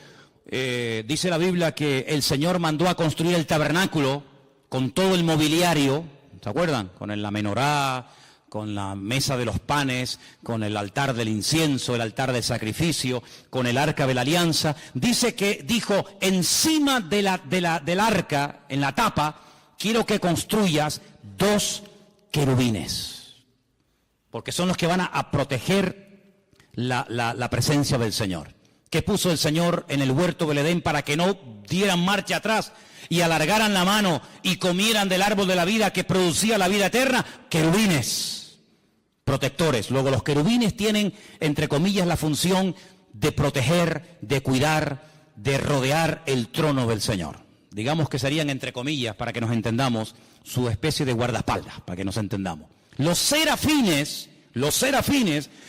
dice la Biblia que el Señor mandó a construir el tabernáculo con todo el mobiliario, ¿se acuerdan? Con la menorá, con la mesa de los panes, con el altar del incienso, el altar del sacrificio, con el arca de la alianza. Dice que dijo, encima del arca, en la tapa, quiero que construyas 2 querubines. porque son los que van a proteger la presencia del Señor. ¿Qué puso el Señor en el huerto del Edén para que no dieran marcha atrás y alargaran la mano y comieran del árbol de la vida que producía la vida eterna? Querubines, protectores. Luego los querubines tienen, entre comillas, la función de proteger, de cuidar, de rodear el trono del Señor. Digamos que serían, entre comillas, para que nos entendamos, su especie de guardaespaldas, para que nos entendamos. Los serafines,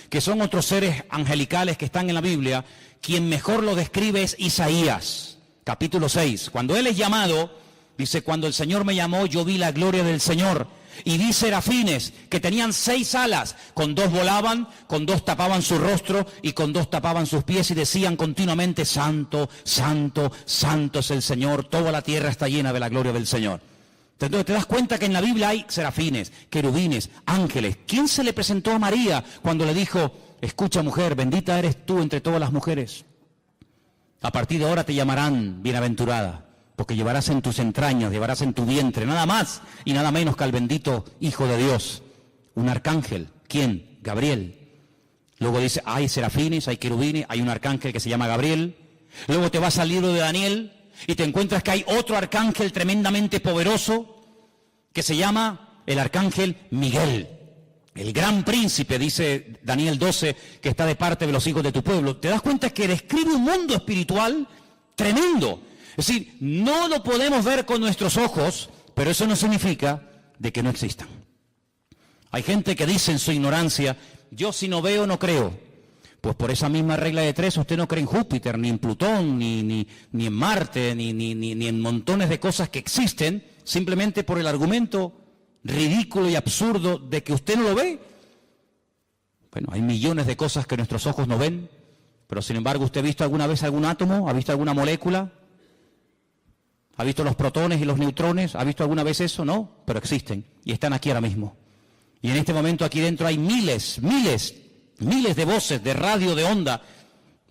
que son otros seres angelicales que están en la Biblia, quien mejor lo describe es Isaías, capítulo 6. Cuando él es llamado, dice, cuando el Señor me llamó, yo vi la gloria del Señor. Y vi serafines que tenían 6 alas, con 2 volaban, con 2 tapaban su rostro y con 2 tapaban sus pies y decían continuamente, santo, santo, santo es el Señor, toda la tierra está llena de la gloria del Señor. Entonces te das cuenta que en la Biblia hay serafines, querubines, ángeles. ¿Quién se le presentó a María cuando le dijo, escucha mujer, bendita eres tú entre todas las mujeres? A partir de ahora te llamarán bienaventurada, porque llevarás en tus entrañas, llevarás en tu vientre, nada más y nada menos que al bendito Hijo de Dios, un arcángel. ¿Quién? Gabriel. Luego dice, hay serafines, hay querubines, hay un arcángel que se llama Gabriel. Luego te vas al libro de Daniel y te encuentras que hay otro arcángel tremendamente poderoso que se llama el arcángel Miguel. El gran príncipe, dice Daniel 12, que está de parte de los hijos de tu pueblo. Te das cuenta que describe un mundo espiritual tremendo. Es decir, no lo podemos ver con nuestros ojos, pero eso no significa de que no existan. Hay gente que dice en su ignorancia, yo si no veo no creo. Pues por esa misma regla de 3 usted no cree en Júpiter, ni en Plutón, ni en Marte, ni en montones de cosas que existen, simplemente por el argumento ridículo y absurdo de que usted no lo ve. Bueno, hay millones de cosas que nuestros ojos no ven, pero sin embargo, ¿usted ha visto alguna vez algún átomo? ¿Ha visto alguna molécula? ¿Ha visto los protones y los neutrones? ¿Ha visto alguna vez eso? No, pero existen y están aquí ahora mismo. Y en este momento aquí dentro hay miles de voces, de radio, de onda,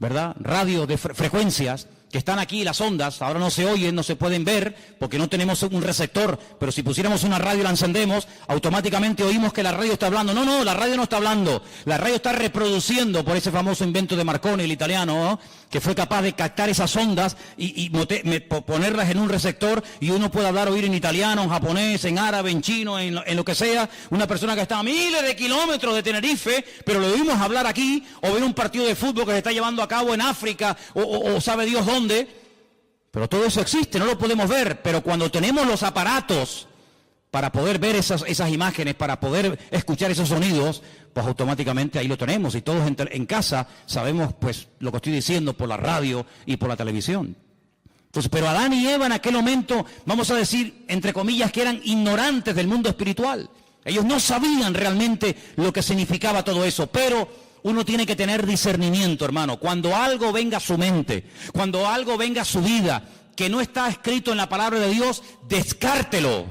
¿verdad? Radio de frecuencias que están aquí, las ondas, ahora no se oyen, no se pueden ver, porque no tenemos un receptor, pero si pusiéramos una radio y la encendemos, automáticamente oímos que la radio está hablando. No, la radio no está hablando, la radio está reproduciendo por ese famoso invento de Marconi, el italiano, ¿no? Que fue capaz de captar esas ondas y ponerlas en un receptor y uno puede hablar, oír en italiano, en japonés, en árabe, en chino, en lo que sea, una persona que está a miles de kilómetros de Tenerife, pero lo oímos hablar aquí, o ver un partido de fútbol que se está llevando a cabo en África, o sabe Dios dónde. Pero todo eso existe, no lo podemos ver, pero cuando tenemos los aparatos para poder ver esas imágenes, para poder escuchar esos sonidos, pues automáticamente ahí lo tenemos y todos en casa sabemos pues lo que estoy diciendo por la radio y por la televisión. Entonces, pero Adán y Eva en aquel momento, vamos a decir, entre comillas, que eran ignorantes del mundo espiritual. Ellos no sabían realmente lo que significaba todo eso, pero uno tiene que tener discernimiento, hermano. Cuando algo venga a su mente, cuando algo venga a su vida, que no está escrito en la palabra de Dios, descártelo,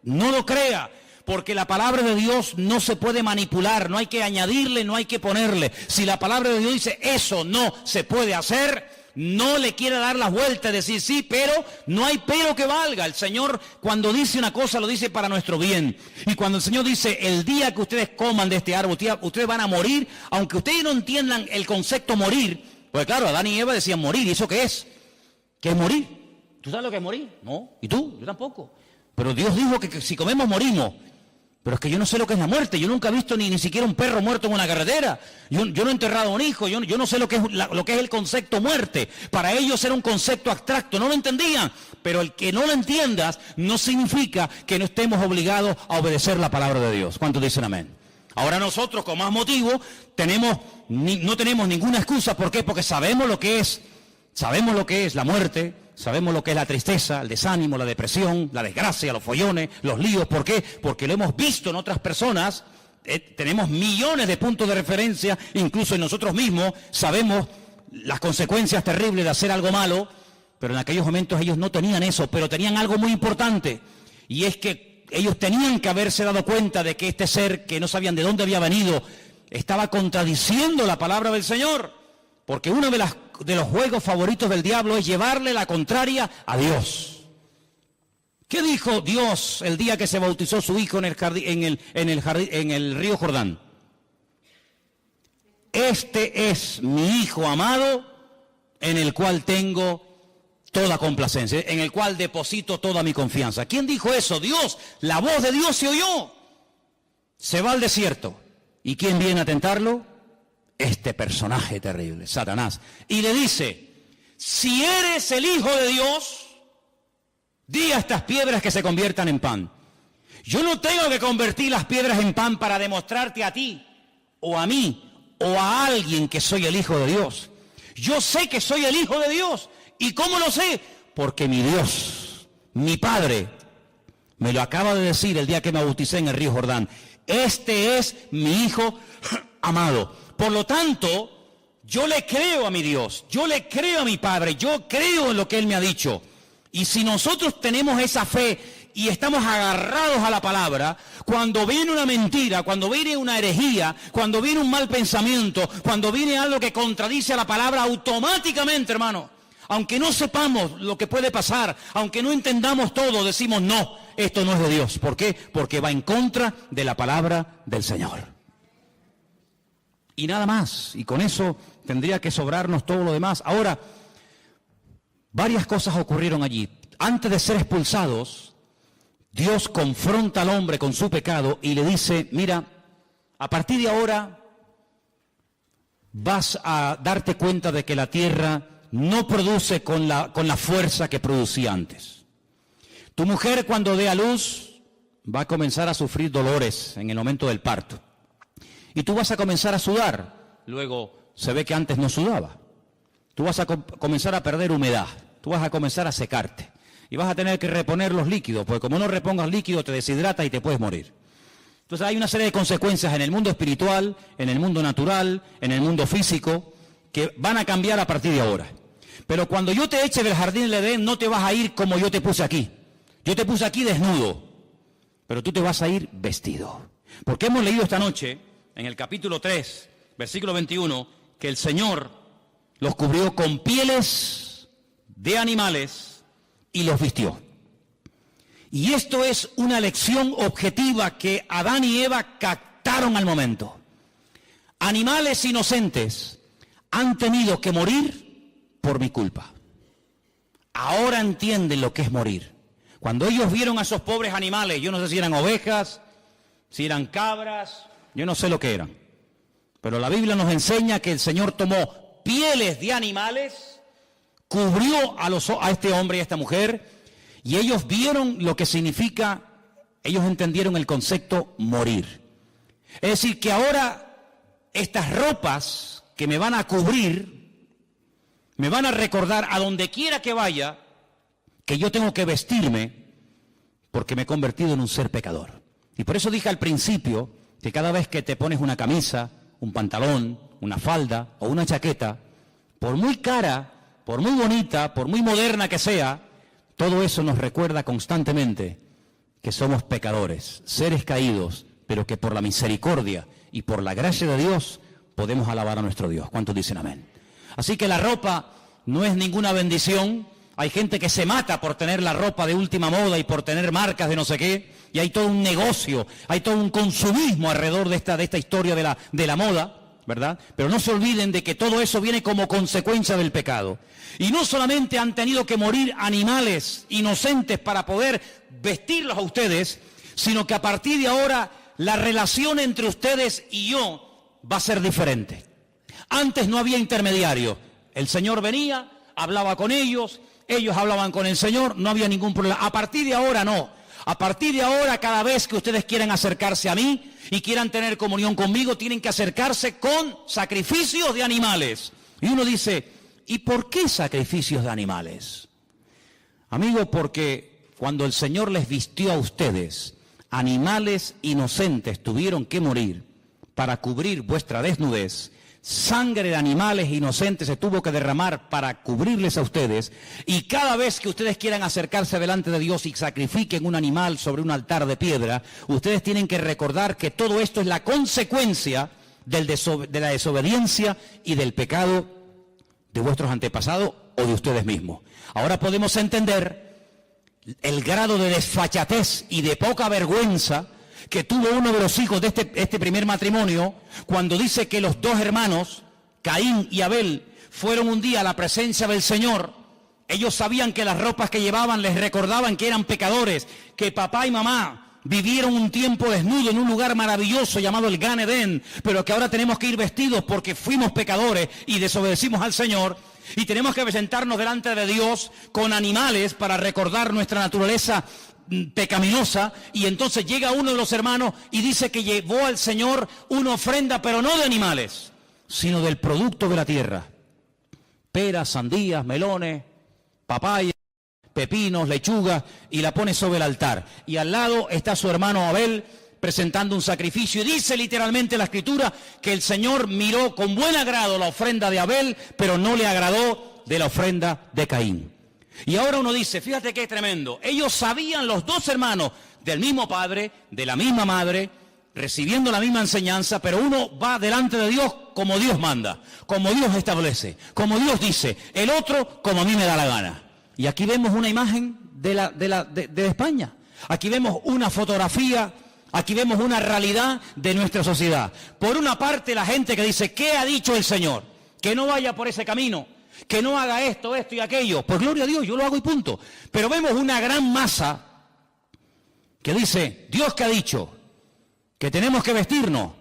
no lo crea, porque la palabra de Dios no se puede manipular, no hay que añadirle, no hay que ponerle. Si la palabra de Dios dice, eso no se puede hacer, no le quiere dar las vueltas, decir sí, pero no hay pero que valga. El Señor cuando dice una cosa lo dice para nuestro bien. Y cuando el Señor dice, el día que ustedes coman de este árbol, ustedes van a morir, aunque ustedes no entiendan el concepto morir, pues claro, Adán y Eva decían morir, ¿y eso qué es? ¿Qué es morir? ¿Tú sabes lo que es morir? No. ¿Y tú? Yo tampoco. Pero Dios dijo que si comemos morimos. Pero es que yo no sé lo que es la muerte, yo nunca he visto ni siquiera un perro muerto en una carretera, yo no he enterrado a un hijo, yo no sé lo que es el concepto muerte. Para ellos era un concepto abstracto, no lo entendían, pero el que no lo entiendas no significa que no estemos obligados a obedecer la palabra de Dios. ¿Cuántos dicen amén? Ahora nosotros con más motivo no tenemos ninguna excusa. ¿Por qué? Porque sabemos lo que es la muerte. Sabemos lo que es la tristeza, el desánimo, la depresión, la desgracia, los follones, los líos. ¿Por qué? Porque lo hemos visto en otras personas. Tenemos millones de puntos de referencia, incluso en nosotros mismos. Sabemos las consecuencias terribles de hacer algo malo, pero en aquellos momentos ellos no tenían eso, pero tenían algo muy importante. Y es que ellos tenían que haberse dado cuenta de que este ser, que no sabían de dónde había venido, estaba contradiciendo la palabra del Señor. Porque uno de los juegos favoritos del diablo es llevarle la contraria a Dios. ¿Qué dijo Dios el día que se bautizó su hijo en el río Jordán? este es mi Hijo amado, en el cual tengo toda complacencia, en el cual deposito toda mi confianza. ¿Quién dijo eso? Dios. La voz de Dios se oyó. Se va al desierto. ¿Y quién viene a tentarlo? Este personaje terrible, Satanás. Y le dice, si eres el Hijo de Dios, di a estas piedras que se conviertan en pan. Yo no tengo que convertir las piedras en pan para demostrarte a ti, o a mí, o a alguien que soy el Hijo de Dios. Yo sé que soy el Hijo de Dios. ¿Y cómo lo sé? Porque mi Dios, mi Padre, me lo acaba de decir el día que me bauticé en el río Jordán. Este es mi Hijo amado. Por lo tanto, yo le creo a mi Dios, yo le creo a mi Padre, yo creo en lo que Él me ha dicho. Y si nosotros tenemos esa fe y estamos agarrados a la palabra, cuando viene una mentira, cuando viene una herejía, cuando viene un mal pensamiento, cuando viene algo que contradice a la palabra, automáticamente, hermano, aunque no sepamos lo que puede pasar, aunque no entendamos todo, decimos no, esto no es de Dios. ¿Por qué? Porque va en contra de la palabra del Señor. Y nada más, y con eso tendría que sobrarnos todo lo demás. Ahora, varias cosas ocurrieron allí. Antes de ser expulsados, Dios confronta al hombre con su pecado y le dice, mira, a partir de ahora vas a darte cuenta de que la tierra no produce con la fuerza que producía antes. Tu mujer cuando dé a luz va a comenzar a sufrir dolores en el momento del parto. Y tú vas a comenzar a sudar. Luego se ve que antes no sudaba. Tú vas a comenzar a perder humedad. Tú vas a comenzar a secarte. Y vas a tener que reponer los líquidos, porque como no repongas líquido te deshidrata y te puedes morir. Entonces hay una serie de consecuencias en el mundo espiritual, en el mundo natural, en el mundo físico, que van a cambiar a partir de ahora. Pero cuando yo te eche del jardín del Edén, no te vas a ir como yo te puse aquí. Yo te puse aquí desnudo, pero tú te vas a ir vestido. Porque hemos leído esta noche, en el capítulo 3, versículo 21, que el Señor los cubrió con pieles de animales y los vistió. Y esto es una lección objetiva que Adán y Eva captaron al momento. Animales inocentes han tenido que morir por mi culpa. Ahora entienden lo que es morir. Cuando ellos vieron a esos pobres animales, yo no sé si eran ovejas, si eran cabras, yo no sé lo que eran. Pero la Biblia nos enseña que el Señor tomó pieles de animales, cubrió a este hombre y a esta mujer, y ellos vieron lo que significa, ellos entendieron el concepto morir. Es decir, que ahora estas ropas que me van a cubrir, me van a recordar a donde quiera que vaya, que yo tengo que vestirme porque me he convertido en un ser pecador. Y por eso dije al principio que cada vez que te pones una camisa, un pantalón, una falda o una chaqueta, por muy cara, por muy bonita, por muy moderna que sea, todo eso nos recuerda constantemente que somos pecadores, seres caídos, pero que por la misericordia y por la gracia de Dios podemos alabar a nuestro Dios. ¿Cuántos dicen amén? Así que la ropa no es ninguna bendición. Hay gente que se mata por tener la ropa de última moda y por tener marcas de no sé qué, y hay todo un negocio, hay todo un consumismo alrededor de esta historia de la moda, ¿verdad? Pero no se olviden de que todo eso viene como consecuencia del pecado. Y no solamente han tenido que morir animales inocentes para poder vestirlos a ustedes, sino que a partir de ahora la relación entre ustedes y yo va a ser diferente. Antes no había intermediario. El Señor venía, hablaba con ellos, ellos hablaban con el Señor, no había ningún problema. A partir de ahora no. A partir de ahora, cada vez que ustedes quieran acercarse a mí y quieran tener comunión conmigo, tienen que acercarse con sacrificios de animales. Y uno dice, ¿y por qué sacrificios de animales? Amigo, porque cuando el Señor les vistió a ustedes, animales inocentes tuvieron que morir para cubrir vuestra desnudez. Sangre de animales inocentes se tuvo que derramar para cubrirles a ustedes, y cada vez que ustedes quieran acercarse delante de Dios y sacrifiquen un animal sobre un altar de piedra, ustedes tienen que recordar que todo esto es la consecuencia de la desobediencia y del pecado de vuestros antepasados o de ustedes mismos. Ahora podemos entender el grado de desfachatez y de poca vergüenza que tuvo uno de los hijos de este primer matrimonio, cuando dice que los dos hermanos, Caín y Abel, fueron un día a la presencia del Señor. Ellos sabían que las ropas que llevaban les recordaban que eran pecadores, que papá y mamá vivieron un tiempo desnudo en un lugar maravilloso llamado el Gan Edén, pero que ahora tenemos que ir vestidos porque fuimos pecadores y desobedecimos al Señor, y tenemos que presentarnos delante de Dios con animales para recordar nuestra naturaleza pecaminosa. Y entonces llega uno de los hermanos y dice que llevó al Señor una ofrenda, pero no de animales, sino del producto de la tierra: peras, sandías, melones, papaya, pepinos, lechugas, y la pone sobre el altar. Y al lado está su hermano Abel presentando un sacrificio. Y dice literalmente la Escritura que el Señor miró con buen agrado la ofrenda de Abel, pero no le agradó de la ofrenda de Caín. Y ahora uno dice, fíjate qué tremendo, ellos sabían, los dos hermanos, del mismo padre, de la misma madre, recibiendo la misma enseñanza, pero uno va delante de Dios como Dios manda, como Dios establece, como Dios dice, el otro como a mí me da la gana. Y aquí vemos una imagen de España, aquí vemos una fotografía, aquí vemos una realidad de nuestra sociedad. Por una parte, la gente que dice, ¿qué ha dicho el Señor? Que no vaya por ese camino, que no haga esto y aquello. Pues gloria a Dios, yo lo hago y punto. Pero vemos una gran masa que dice, Dios que ha dicho que tenemos que vestirnos,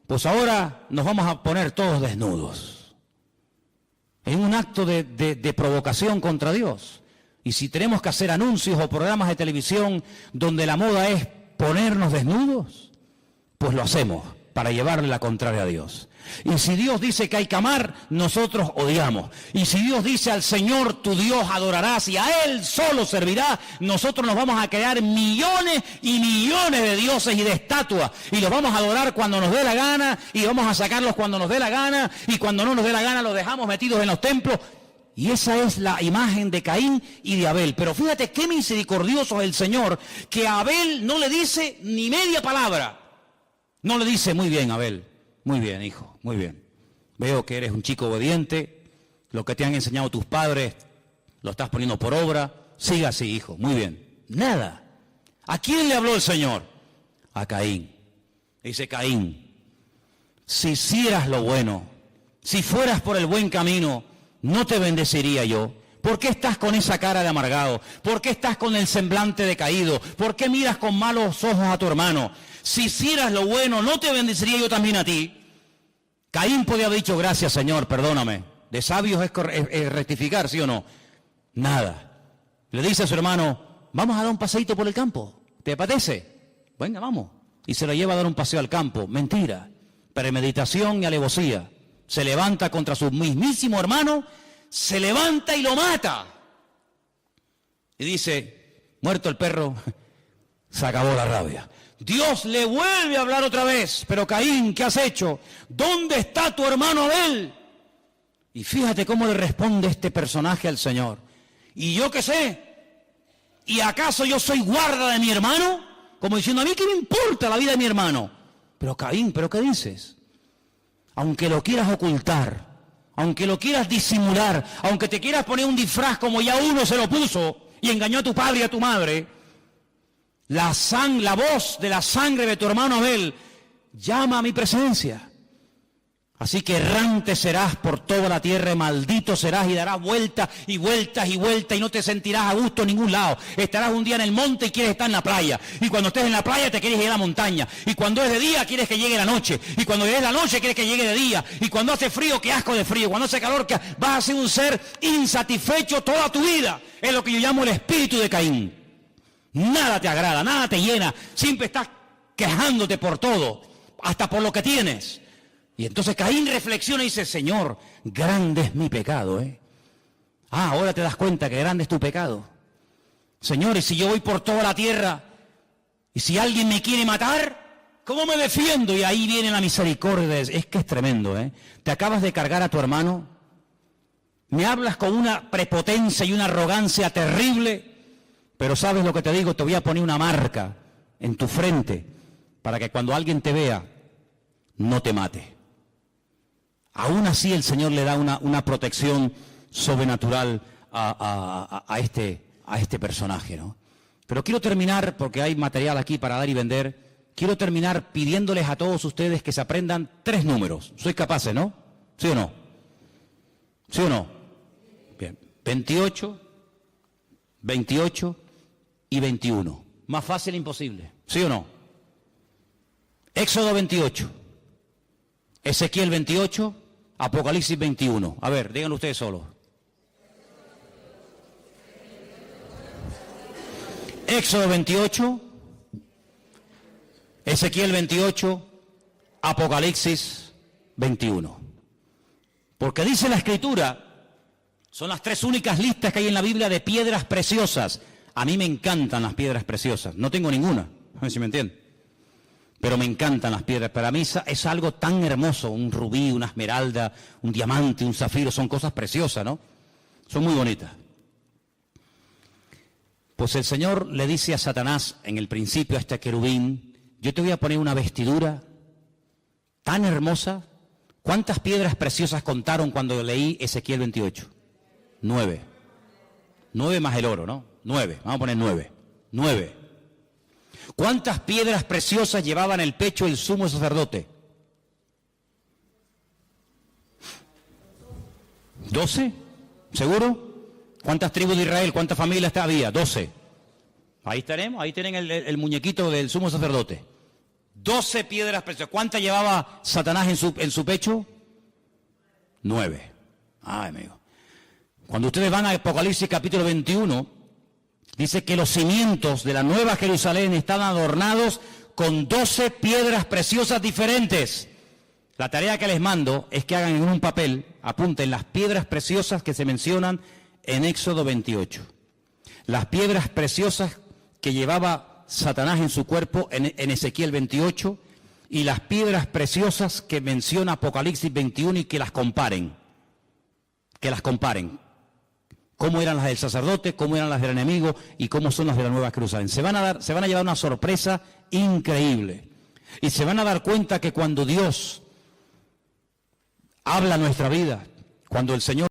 pues ahora nos vamos a poner todos desnudos. Es un acto de provocación contra Dios. Y si tenemos que hacer anuncios o programas de televisión donde la moda es ponernos desnudos, pues lo hacemos para llevarle la contraria a Dios. Y si Dios dice que hay que amar, nosotros odiamos. Y si Dios dice al Señor tu Dios adorarás y a Él solo servirás, nosotros nos vamos a crear millones y millones de dioses y de estatuas, y los vamos a adorar cuando nos dé la gana, y vamos a sacarlos cuando nos dé la gana, y cuando no nos dé la gana los dejamos metidos en los templos. Y esa es la imagen de Caín y de Abel. Pero fíjate qué misericordioso es el Señor, que a Abel no le dice ni media palabra. No le dice, muy bien, Abel, muy bien, hijo, muy bien. Veo que eres un chico obediente, lo que te han enseñado tus padres lo estás poniendo por obra, siga así, hijo, muy bien. Nada. ¿A quién le habló el Señor? A Caín. Dice, Caín, si hicieras lo bueno, si fueras por el buen camino, ¿no te bendeciría yo? ¿Por qué estás con esa cara de amargado? ¿Por qué estás con el semblante decaído? ¿Por qué miras con malos ojos a tu hermano? Si hicieras lo bueno, ¿no te bendeciría yo también a ti? Caín podía haber dicho, gracias Señor, perdóname. De sabios es rectificar, ¿sí o no? Nada. Le dice a su hermano, vamos a dar un paseíto por el campo. ¿Te apetece? Venga, vamos. Y se lo lleva a dar un paseo al campo. Mentira. Premeditación y alevosía. Se levanta contra su mismísimo hermano, se levanta y lo mata. Y dice, muerto el perro, se acabó la rabia. Dios le vuelve a hablar otra vez, pero Caín, ¿qué has hecho? ¿Dónde está tu hermano Abel? Y fíjate cómo le responde este personaje al Señor. ¿Y yo qué sé? ¿Y acaso yo soy guarda de mi hermano? Como diciendo, a mí qué me importa la vida de mi hermano. Pero Caín, ¿pero qué dices? Aunque lo quieras ocultar, aunque lo quieras disimular, aunque te quieras poner un disfraz como ya uno se lo puso y engañó a tu padre y a tu madre, la voz de la sangre de tu hermano Abel llama a mi presencia. Así que errante serás por toda la tierra, maldito serás y darás vueltas y vueltas y vueltas y no te sentirás a gusto en ningún lado. Estarás un día en el monte y quieres estar en la playa. Y cuando estés en la playa te quieres ir a la montaña. Y cuando es de día quieres que llegue la noche. Y cuando es la noche quieres que llegue de día. Y cuando hace frío, qué asco de frío. Cuando hace calor, vas a ser un ser insatisfecho toda tu vida. Es lo que yo llamo el espíritu de Caín. Nada te agrada, nada te llena. Siempre estás quejándote por todo, hasta por lo que tienes. Y entonces Caín reflexiona y dice, Señor, grande es mi pecado, ahora te das cuenta que grande es tu pecado. Señor, y si yo voy por toda la tierra, y si alguien me quiere matar, ¿cómo me defiendo? Y ahí viene la misericordia. Es que es tremendo, Te acabas de cargar a tu hermano, me hablas con una prepotencia y una arrogancia terrible, pero ¿sabes lo que te digo? Te voy a poner una marca en tu frente, para que cuando alguien te vea, no te mate. Aún así el Señor le da una protección sobrenatural a este personaje, ¿no? Pero quiero terminar, porque hay material aquí para dar y vender. quiero terminar pidiéndoles a todos ustedes que se aprendan 3 números. ¿Sois capaces, no? ¿Sí o no? ¿Sí o no? Bien. 28, 28 y 21. Más fácil imposible. ¿Sí o no? Éxodo 28, Ezequiel 28, Apocalipsis 21. A ver, díganlo ustedes solos. Éxodo 28, Ezequiel 28, Apocalipsis 21. Porque dice la Escritura, son las 3 únicas listas que hay en la Biblia de piedras preciosas. A mí me encantan las piedras preciosas, no tengo ninguna, a ver si me entienden. Pero me encantan las piedras. Para mí es algo tan hermoso, un rubí, una esmeralda, un diamante, un zafiro, son cosas preciosas, ¿no? Son muy bonitas. Pues el Señor le dice a Satanás en el principio a este querubín, yo te voy a poner una vestidura tan hermosa. ¿Cuántas piedras preciosas contaron cuando leí Ezequiel 28? 9. 9 más el oro, ¿no? 9, vamos a poner 9. 9. ¿Cuántas piedras preciosas llevaba en el pecho el sumo sacerdote? 12, ¿seguro? ¿Cuántas tribus de Israel, cuántas familias había? 12. Ahí tenemos, ahí tienen el muñequito del sumo sacerdote. 12 piedras preciosas. ¿Cuántas llevaba Satanás en su pecho? 9. Ay, amigo. Cuando ustedes van a Apocalipsis capítulo 21, dice que los cimientos de la Nueva Jerusalén están adornados con 12 piedras preciosas diferentes. La tarea que les mando es que hagan en un papel, apunten las piedras preciosas que se mencionan en Éxodo 28. Las piedras preciosas que llevaba Satanás en su cuerpo en Ezequiel 28 y las piedras preciosas que menciona Apocalipsis 21 y que las comparen. Que las comparen. Cómo eran las del sacerdote, cómo eran las del enemigo y cómo son las de la Nueva Jerusalén. Se van a llevar una sorpresa increíble. Y se van a dar cuenta que cuando Dios habla nuestra vida, cuando el Señor